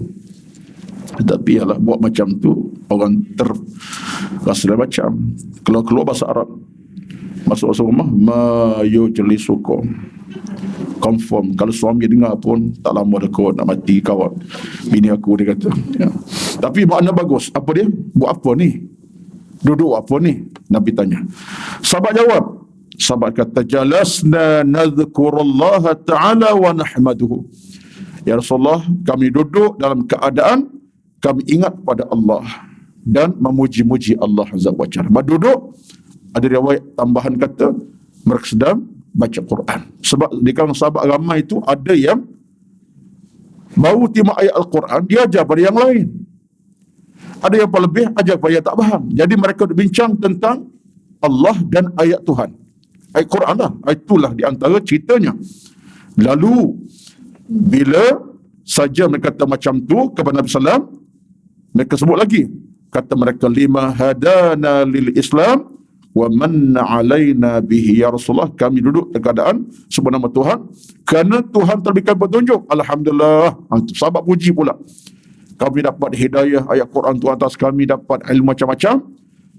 Tapi ialah buat macam tu, orang terasa macam kalau keluar bahasa Arab, masuk rumah, ma yujlisukum. Confirm. Kalau suami dengar pun, tak lama dah kot nak mati kawan bini aku, dia kata. Ya. Tapi makna bagus. Apa dia? Buat apa ni? Duduk apa ni? Nabi tanya. Sahabat jawab. Sahabat kata, jalasna nadhkurullaha ta'ala wa nahmaduhu. Ya Rasulullah, kami duduk dalam keadaan kami ingat pada Allah dan memuji-muji Allah Azza wa Jalla. Duduk, ada riwayat tambahan kata, mereka sedang baca Quran. Sebab di kalangan sahabat ramai itu ada yang baru terima ayat Al-Quran, dia ajar pada yang lain. Ada yang lebih ajar pada yang tak faham. Jadi mereka berbincang tentang Allah dan ayat Tuhan. Ayat Quran lah. Itulah di antara ceritanya. Lalu bila saja mereka kata macam tu kepada Nabi SAW, mereka sebut lagi. Kata mereka, lima hadana lil Islam wa manna alaina bihi. Ya Rasulullah, kami duduk dalam keadaan sebut nama Tuhan kerana Tuhan terberikan petunjuk. Alhamdulillah. Sahabat puji pula. Kami dapat hidayah ayat Quran Tuhan atas kami, dapat ilmu macam-macam.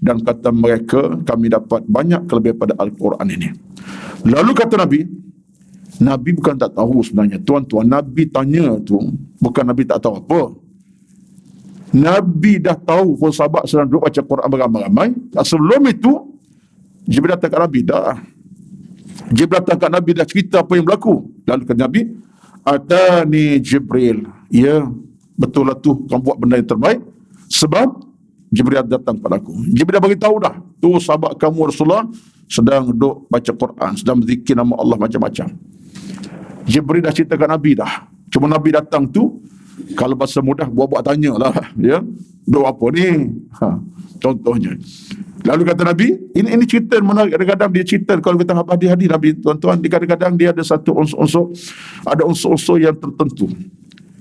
Dan kata mereka, kami dapat banyak kelebihan pada Al-Quran ini. Lalu kata Nabi bukan tak tahu sebenarnya. Tuan-tuan, Nabi tanya tu, bukan Nabi tak tahu apa. Nabi dah tahu pun sahabat sedang duduk baca Quran beramai-ramai. Sebelum itu, Jibril datang kat Nabi dah. Jibril datang kat Nabi dah cerita apa yang berlaku. Lalu kata Nabi, atani Jibril. Ya, betul lah tu, kamu buat benda yang terbaik. Sebab Jibril datang pada aku. Jibril dah beritahu dah. Tu sahabat kamu Rasulullah sedang duduk baca Quran, sedang berzikir nama Allah macam-macam. Jibril dah ceritakan Nabi dah. Cuma Nabi datang tu, kalau bahasa mudah, buat-buat tanya lah. Ya? Duduk apa ni? Contohnya. Lalu kata Nabi, ini cerita menarik. Kadang-kadang dia cerita, kalau kita hadis-hadis Nabi, tuan-tuan, kadang-kadang dia ada satu unsur-unsur, ada unsur-unsur yang tertentu.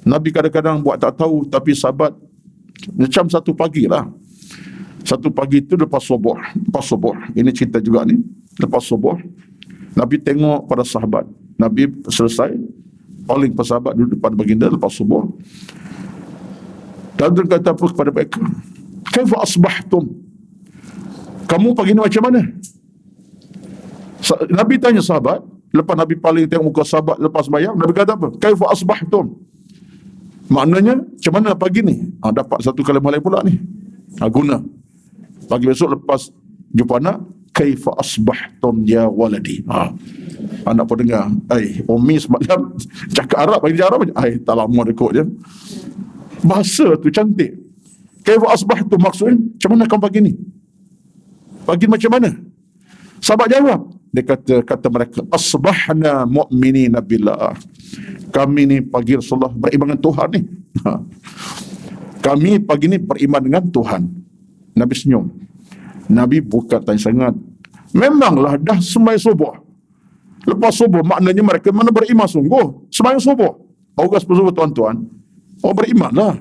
Nabi kadang-kadang buat tak tahu, tapi sahabat, macam satu pagi lah. Satu pagi itu lepas subuh. Ini cerita juga ni. Lepas subuh, Nabi tengok pada sahabat. Nabi selesai, paling sahabat duduk pada baginda lepas subuh. Dan dia kata apa kepada mereka? Kaifa asbahtum? Kamu pagi ni macam mana? Nabi tanya sahabat. Lepas Nabi paling tengok muka sahabat lepas bayang, Nabi kata apa? Kaifa asbahtum? Maknanya, macam mana pagi ni? Dapat satu kalimah lain pula ni. Guna. Pagi besok lepas jumpa anak, kaifa asbahtum ya waladi. Anak pun dengar, Umi semalam cakap Arab, bagi dia Arab, tak lama dekut je. Bahasa tu cantik. Kaifa asbahtum maksudnya, macam mana kamu pagi ni? Pagi macam mana? Sahabat jawab. Dia kata mereka, asbahna mu'minina billah. Kami ni pagi Rasulullah beriman dengan Tuhan ni. Kami pagi ni beriman dengan Tuhan. Nabi senyum. Nabi bukan tanya sangat. Memanglah dah sembahyang subuh. Lepas subuh maknanya mereka mana beriman sungguh. Sembahyang subuh. Orang subuh tuan-tuan, orang beriman lah.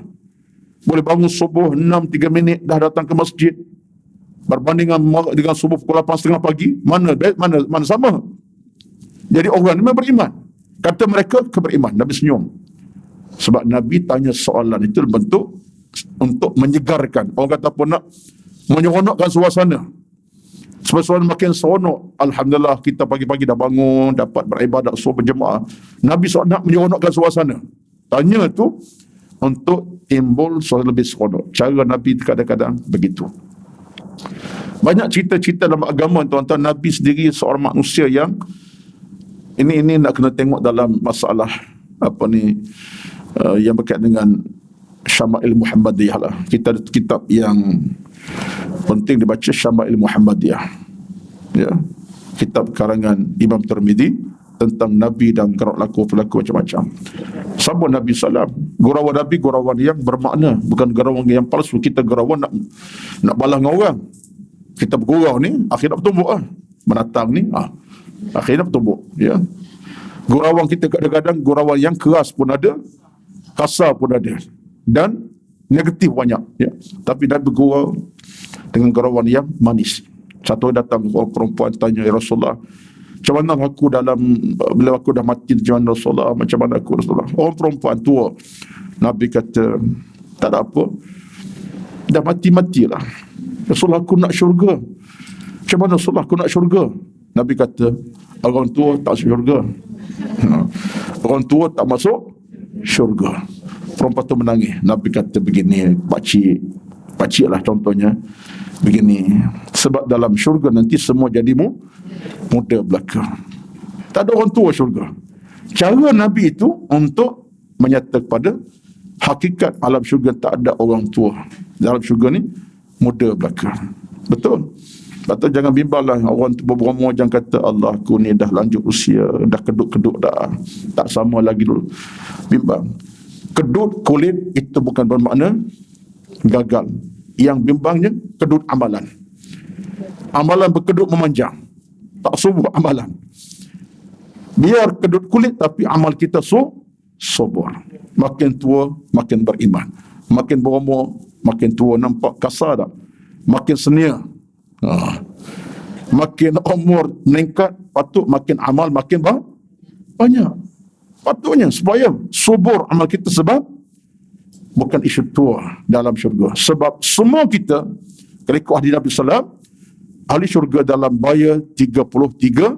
Boleh bangun subuh 6-3 minit dah datang ke masjid. Berbanding dengan subuh pukul 8.30 pagi, mana sama. Jadi orang ni memang beriman. Kata mereka keberiman. Nabi senyum. Sebab Nabi tanya soalan itu bentuk untuk menyegarkan. Orang kata apa, nak menyeronokkan suasana. Sebab suasana makin seronok. Alhamdulillah kita pagi-pagi dah bangun, dapat beribadat subuh berjemaah. Nabi nak menyeronokkan suasana. Tanya tu untuk timbul suasana lebih seronok. Cara Nabi kadang-kadang begitu. Banyak cerita-cerita dalam agama, tuan-tuan. Nabi sendiri seorang manusia yang ini nak kena tengok dalam masalah yang berkaitan dengan Syama'il Muhammadiyah lah. Kita ada kitab yang penting dibaca, Syama'il Muhammadiyah. Ya. kitab karangan Imam Tirmizi tentang Nabi dan gerak laku perilaku macam-macam. Sama Nabi SAW, gurauan Nabi gurauan yang bermakna, bukan gurauan yang palsu. Kita gurauan nak balas dengan orang. Kita bergurau ni akhirnya bertumbuk menatang ni akhirnya bertumbuk, ya. Gurauan kita kadang-kadang gurauan yang keras pun ada, kasar pun ada, dan negatif banyak, ya. Tapi Nabi bergurau dengan gurauan yang manis. Satu datang orang perempuan tanya, ya Rasulullah, macam mana aku bila aku dah mati di jalan Rasulullah, macam mana aku Rasulullah? Orang perempuan tua. Nabi kata, tak ada apa, dah mati-matilah. Rasulullah, aku nak syurga. Macam mana Rasulullah, aku nak syurga? Nabi kata, orang tua tak masuk syurga. Orang tua tak masuk syurga. Perempuan tu menangis. Nabi kata begini, pakcik lah contohnya, begini, sebab dalam syurga nanti semua jadi muda belaka. Tak ada orang tua syurga. Cara Nabi itu untuk menyatakan kepada hakikat alam syurga tak ada orang tua. Dalam syurga ni muda belaka. Betul? Lepas jangan bimbanglah orang tu berumur, jangan kata Allah aku ni dah lanjut usia, dah kedut-kedut dah, tak sama lagi dulu. Bimbang. Kedut kulit itu bukan bermakna gagal. Yang bimbangnya kedut amalan. Amalan berkedut memanjang, tak subur amalan. Biar kedut kulit tapi amal kita subur. Makin tua makin beriman, makin berumur makin tua nampak kasar tak, makin senia. Makin umur meningkat, patut makin amal makin banyak. Patutnya supaya subur amal kita, sebab bukan isu tua dalam syurga. Sebab semua kita, kalau ikut hadis Nabi SAW, ahli syurga dalam baya 33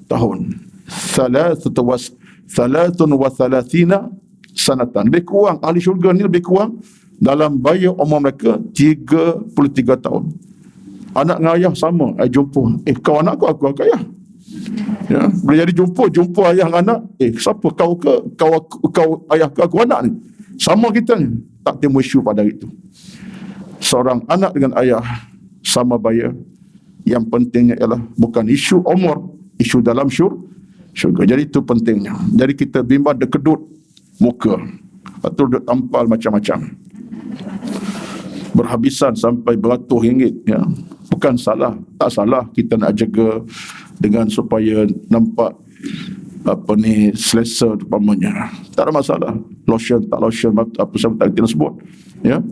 tahun. 33 sanatan. Lebih kurang, ahli syurga ni lebih kurang dalam baya umur mereka 33 tahun. Anak dengan ayah sama, jumpa. Kau anak aku ayah. Ya, boleh jadi jumpa ayah dengan anak. Siapa kau ke? Kau ayah ke, aku anak ni. Sama kita ni. Tak timbul isu pada hari itu. Seorang anak dengan ayah sama baya. Yang pentingnya ialah bukan isu umur, isu dalam syurga. Jadi itu pentingnya. Jadi kita bimbang dekedut muka. Atau duduk tampal macam-macam. Berhabisan sampai beratus ringgit, ya. Bukan salah, tak salah kita nak jaga dengan supaya nampak selesa umpamanya. Tak ada masalah. Lotion tak lotion, apa sebab kita sebut, ya.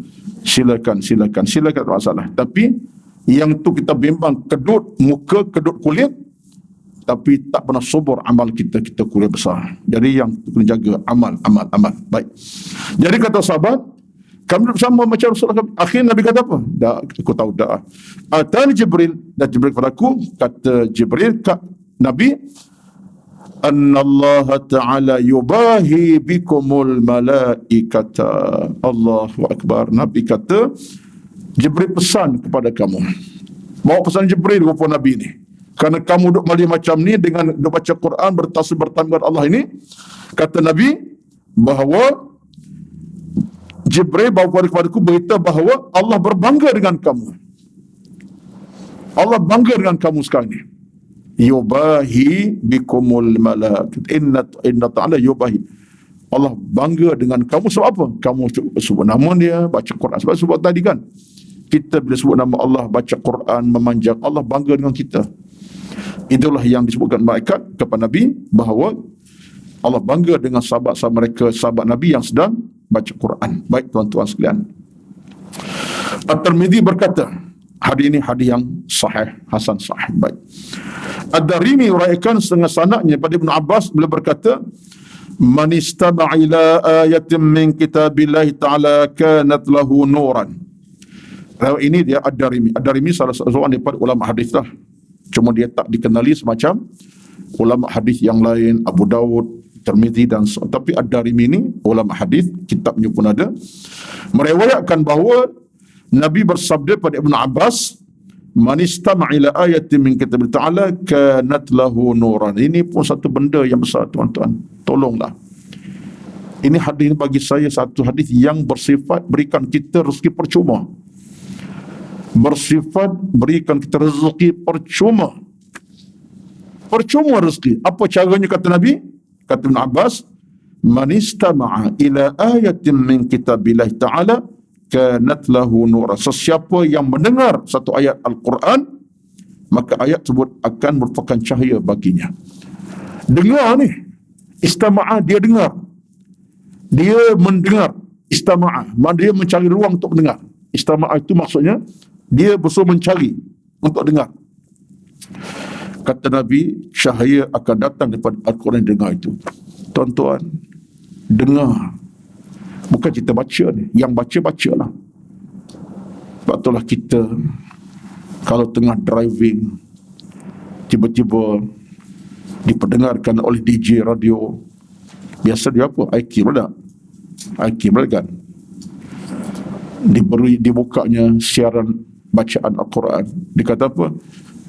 Silakan tak masalah. Tapi yang tu kita bimbang kedut muka, kedut kulit, tapi tak pernah subur amal kita kulit besar. Jadi yang kena jaga amal. Baik. Jadi kata sahabat, kami duduk bersama macam Rasulullah. Akhirnya Nabi kata apa? Dah, aku tahu dah. Atani Jibril, dan Jibril kepadaku, kata Jibril kat Nabi, Annallaha ta'ala yubahi bikumul malaikata. Allahu Akbar. Nabi kata, Jibril pesan kepada kamu. Bawa pesan Jibril kepada Nabi ni. Kerana kamu duduk malih macam ni, dengan duduk baca Quran, bertasbih bertambah Allah ini, kata Nabi, bahawa Jibril bawa kepadaku berita bahawa Allah berbangga dengan kamu. Allah bangga dengan kamu sekarang ni. Yubahi bikumul malaikat. Inna ta'ala yubahi. Allah bangga dengan kamu sebab apa? Kamu sebut nama dia, baca Quran. Sebab sebut tadi kan, kita bila sebut nama Allah, baca Quran, memanjang, Allah bangga dengan kita. Itulah yang disebutkan malaikat kepada Nabi, bahawa Allah bangga dengan sahabat-sahabat mereka, sahabat Nabi yang sedang baca Quran. Baik tuan-tuan sekalian, At-Tirmidzi berkata, hadis ini hadis yang sahih, hasan sahih. Baik. Ad-Darimi uraikan setengah sanadnya pada Ibn Abbas, beliau berkata, man istama'a ila ayatin min kitabillahi ta'ala kanat lahu nuran. Ini dia Ad-Darimi. Ad-Darimi salah seorang daripada ulama hadis lah. Cuma dia tak dikenali semacam ulama hadis yang lain, Abu Daud, Tirmizi dan tapi Ad-Darimi ini ulama hadis, kitabnya pun ada, meriwayatkan bahawa Nabi bersabda pada Ibn Abbas, man istama'a ila ayatin min kitabillahi ta'ala kanat lahu nuran. Ini pun satu benda yang besar tuan-tuan. Tolonglah. Ini hadis bagi saya satu hadis yang bersifat berikan kita rezeki percuma. Bersifat berikan kita rezeki percuma. Percuma rezeki. Apa caranya kata Nabi? Kata Ibn Abbas, man istama'a ila ayatin min kitabillah ta'ala kanat lahu nura. Sesiapa yang mendengar satu ayat Al-Quran, maka ayat tersebut akan merupakan cahaya baginya. Dengar ni, istama'a, dia dengar, dia mendengar. Istama'a, dia mencari ruang untuk mendengar. Istama'a itu maksudnya dia berusaha mencari untuk dengar. Kata Nabi, cahaya akan datang daripada Al-Quran yang dengar itu. Tuan-tuan, dengar. Bukan kita baca ni. Yang baca-bacalah. Sebab itulah kita, kalau tengah driving, tiba-tiba diperdengarkan oleh DJ radio. Biasa dia apa? IQ meledak. IQ meledak. Dibukanya siaran bacaan Al-Quran. Dia kata apa?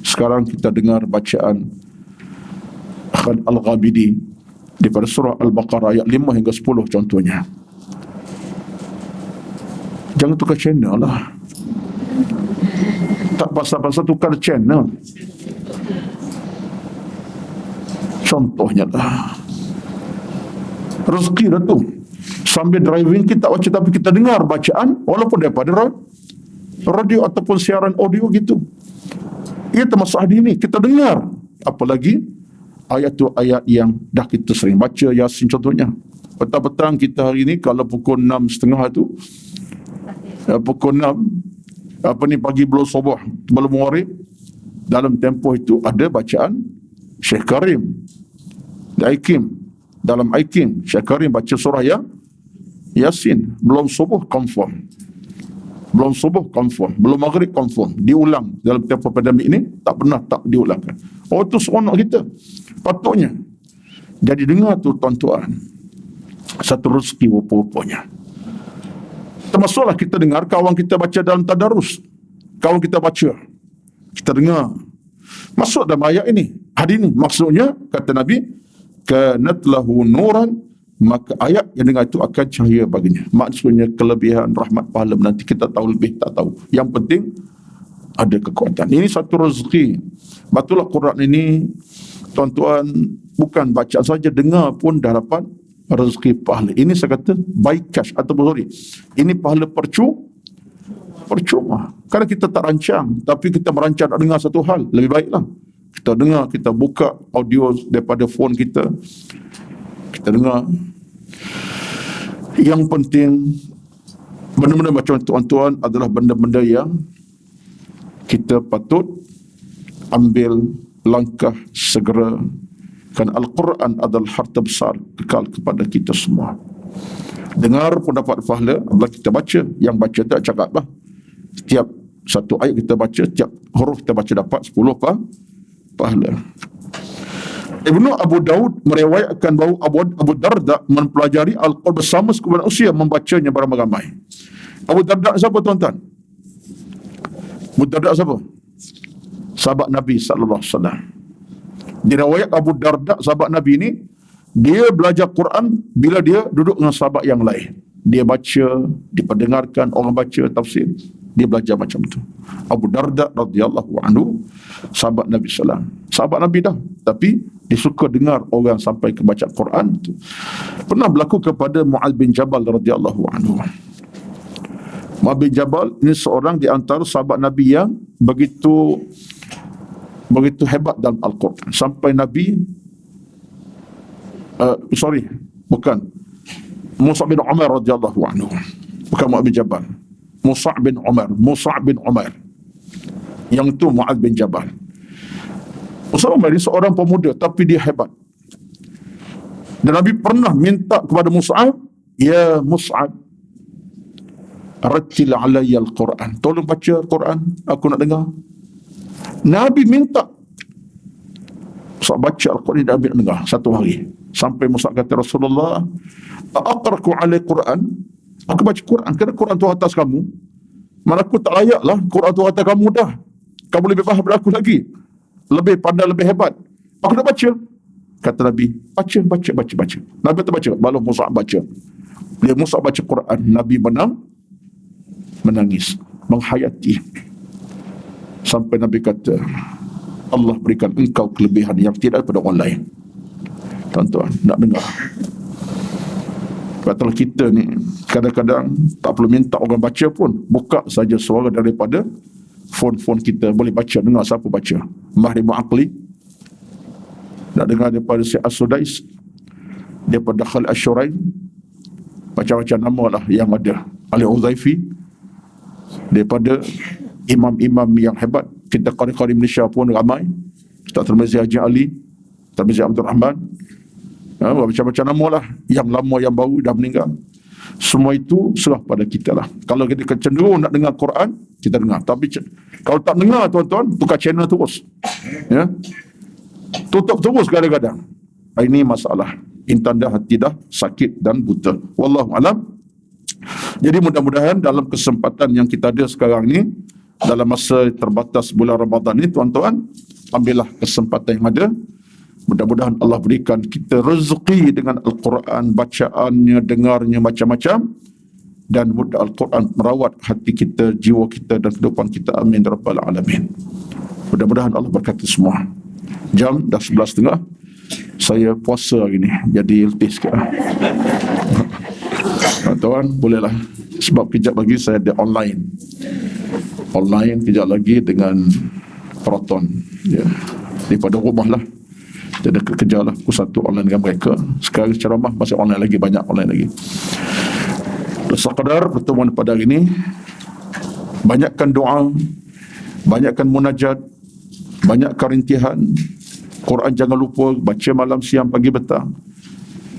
Sekarang kita dengar bacaan Khalid Al-Ghamidi daripada surah Al-Baqarah ayat 5 hingga 10 contohnya. Jangan tukar channel lah. Tak pasal-pasal tukar channel. Contohnya lah. Rezeki dah tu. Sambil driving kita baca, tapi kita dengar bacaan walaupun daripada radio ataupun siaran audio gitu. Ia termasuk hadis ni, kita dengar. Apalagi ayat tu ayat yang dah kita sering baca, Yasin contohnya. Petang-petang kita hari ni kalau pukul 6.30 tu, pukul 6 pagi belum subuh, belum maghrib, dalam tempoh itu ada bacaan Syekh Karim di Aikim. Dalam Aikim Syekh Karim baca surah Yasin. Belum subuh confirm, belum subuh confirm, belum maghrib confirm, diulang. Dalam tempoh pandemik ini tak pernah tak diulangkan. Oh, itu seronok kita patutnya. Jadi dengar tu tuan-tuan, satu rezeki rupa-rupanya. Termasuklah kita dengar kawan kita baca dalam tadarus, kawan kita baca, kita dengar, masuk dalam ayat ini, hadis ini. Maksudnya kata Nabi, kanat lahu nuran, maka ayat yang dengar itu akan cahaya baginya. Maksudnya kelebihan rahmat pahala nanti kita tahu lebih tak tahu. Yang penting ada kekuatan. Ini satu rezeki. Batulah Quran ini tuan-tuan, bukan baca saja, dengar pun dah dapat rezeki pahala. Ini saya kata by cash ataupun sorry, ini pahala percuma. Kadang kita tak rancang, tapi kita merancang nak dengar satu hal, lebih baiklah kita dengar, kita buka audio daripada phone kita dengar. Yang penting benda-benda macam tuan-tuan adalah benda-benda yang kita patut ambil langkah segera, kerana Al-Quran adalah harta besar kekal kepada kita semua. Dengar pun dapat pahala, apabila kita baca. Yang baca tak cakap lah, setiap satu ayat kita baca, setiap huruf kita baca dapat 10 pahala. Ibnu Abu Daud meriwayatkan bahawa Abu Darda mempelajari Al-Quran bersama sekumpulan usia, membacanya beramai-ramai. Abu Darda siapa tuan-tuan? Abu Darda siapa? Sahabat Nabi SAW. Diriwayat Abu Darda sahabat Nabi ini, dia belajar Quran bila dia duduk dengan sahabat yang lain. Dia baca, diperdengarkan orang baca tafsir, dia belajar macam tu. Abu Darda radhiyallahu anhu, sahabat Nabi SAW. Sahabat Nabi dah, tapi dia suka dengar orang sampai ke baca Quran tu. Pernah berlaku kepada Mu'adz bin Jabal radhiyallahu anhu. Mu'adz bin Jabal ini seorang di antara sahabat Nabi yang begitu hebat dalam Al-Quran. Sampai Nabi Mus'ab bin Umar radhiyallahu anhu. Bukan Mu'adz bin Jabal. Mus'ab bin Umar. Yang itu Mu'adz bin Jabal. Mus'ab bin Umar ini seorang pemuda, tapi dia hebat. Dan Nabi pernah minta kepada Mus'ab, ya Mus'ab, rattil alayya al-Quran. Tolong baca Quran, aku nak dengar. Nabi minta Mus'ab baca Al-Quran, dan Nabi nak dengar satu hari. Sampai Mus'ab kata, Rasulullah, aqra'ku alai Quran, aku baca Quran, kerana Quran tu atas kamu. Mana aku tak layak lah, Quran tu atas kamu dah. Kamu lebih faham daripada aku lagi, lebih pandai, lebih hebat. Aku nak baca. Kata Nabi, baca. Nabi tak baca, baru Mus'ab baca. Bila Mus'ab baca Quran, Nabi menangis, menghayati. Sampai Nabi kata, Allah berikan engkau kelebihan yang tidak pada orang lain. Tuan-tuan, nak dengar? Kalau kita ni kadang-kadang tak perlu minta orang baca pun, buka saja suara daripada phone kita, boleh baca, dengar siapa baca. Mahrimul Aqli, nak dengar daripada Syekh As-Sudais, daripada Khalid Ash-Shuraim, macam-macam nama lah yang ada. Ali Uzaifi, daripada imam-imam yang hebat. Kita qari-qari Malaysia pun ramai. Ustaz Tirmizi Haji Ali, Tirmizi Abdul Rahman, macam-macam nama lah, yang lama yang baru dah meninggal. Semua itu serah pada kita lah. Kalau kita cenderung nak dengar Quran, kita dengar. Tapi kalau tak dengar, tuan-tuan, tukar channel terus, ya, tutup terus kadang-kadang. Ini masalah. Intanda hati dah sakit dan buta. Wallahu alam. Jadi mudah-mudahan dalam kesempatan yang kita ada sekarang ni, dalam masa terbatas bulan Ramadan ni, tuan-tuan, ambillah kesempatan yang ada. Mudah-mudahan Allah berikan kita rezeki dengan Al-Quran, bacaannya, dengarnya macam-macam, dan mudah Al-Quran merawat hati kita, jiwa kita dan kehidupan kita. Amin ya rabbal alamin. Mudah-mudahan Allah berkati semua. Jam dah 11.30. Saya puasa hari ni, jadi letih sikit lah. Tuan-tuan, bolehlah. Sebab kejap lagi saya ada online kejap lagi dengan Proton, ya, daripada rumah lah. Jadi kerja lah pukul 1 online dengan mereka. Sekarang ceramah masih online lagi, banyak online lagi. Sekadar pertemuan pada hari ini, banyakkan doa, banyakkan munajat, banyakkan rintihan. Quran jangan lupa baca malam, siang, pagi, petang.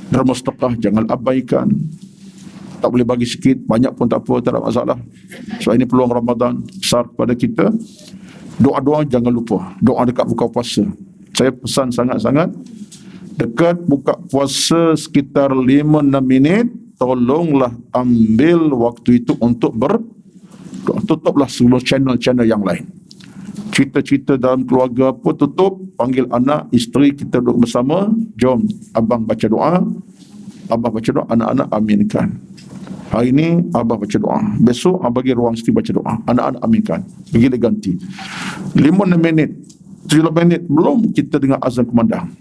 Derma sedekah jangan abaikan. Tak boleh bagi sikit, banyak pun tak apa, tak ada masalah. Sebab ini peluang Ramadan besar kepada kita. Doa-doa jangan lupa. Doa dekat buka puasa. Saya pesan sangat-sangat, dekat buka puasa sekitar 5-6 minit, tolonglah ambil waktu itu untuk berdoa. Tutuplah semua channel-channel yang lain. Cerita-cerita dalam keluarga pun tutup. Panggil anak, isteri, kita duduk bersama. Jom, abang baca doa. Abah baca doa, anak-anak aminkan. Hari ini abah baca doa, besok abah bagi ruang sikit baca doa, anak-anak aminkan. Begini ganti. 5-6 minit, 7 minit belum kita dengar azan kumandang.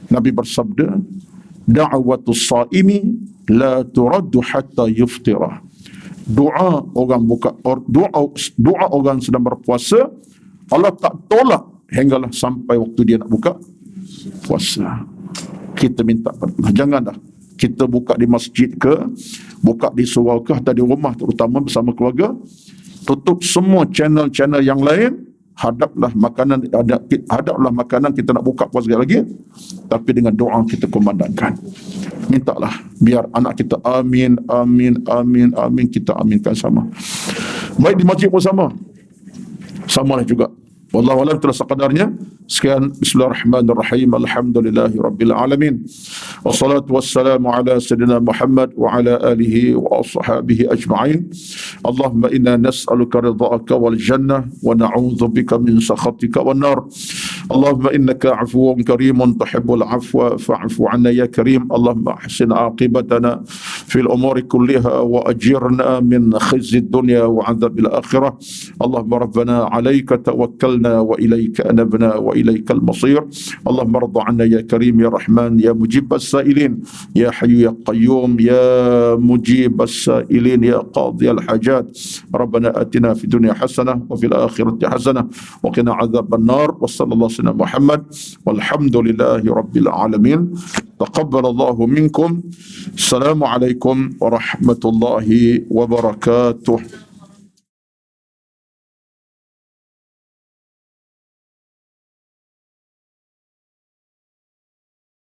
Nabi bersabda, da'watus saimi la turaddu hatta yuftira. Doa orang doa orang sedang berpuasa, Allah tak tolak hinggalah sampai waktu dia nak buka puasa. Kita minta, jangan dah kita buka di masjid ke, buka di surau ke, atau di rumah terutama bersama keluarga, tutup semua channel-channel yang lain. Hadaplah makanan kita nak buka puasa lagi, tapi dengan doa kita kumandangkan. Mintalah biar anak kita amin, amin, amin, amin, kita aminkan sama. Baik di masjid pun sama lah juga. Wallahu a'lam, itulah sekadarnya. Sekian, bismillahirrahmanirrahim. Alhamdulillahi rabbil alamin. Wassalatu wassalamu ala sayyidina Muhammad wa ala alihi wa ashabihi ajma'in. Allahumma inna nas'aluka ridha'aka wal jannah wa na'udzu bika min sakhatika wan nar. Allahumma innaka 'afuwun karimun tuhibbul 'afwa fa'fu 'anna ya karim. Allahumma ahsin 'aqibatana fil umuri kulliha wa ajirna min khizyid dunya wa 'adzabil akhirah. Allahumma rabbana 'alaika tawakkalna wa ilaika anabna wa ilaikal masir. Allahumma rضى عنا ya karim ya rahman ya mujib as-sailin ya hayyu ya qayyum ya mujib as-sailin ya qadhi al-hajat. Rabbana atina fid dunya hasanah wa fil akhirati hasanah wa qina adzaban nar. Wa sallallahu alaihi Muhammad walhamdulillahi rabbil alamin. Taqabbalallahu minkum. Assalamualaikum warahmatullahi wabarakatuh.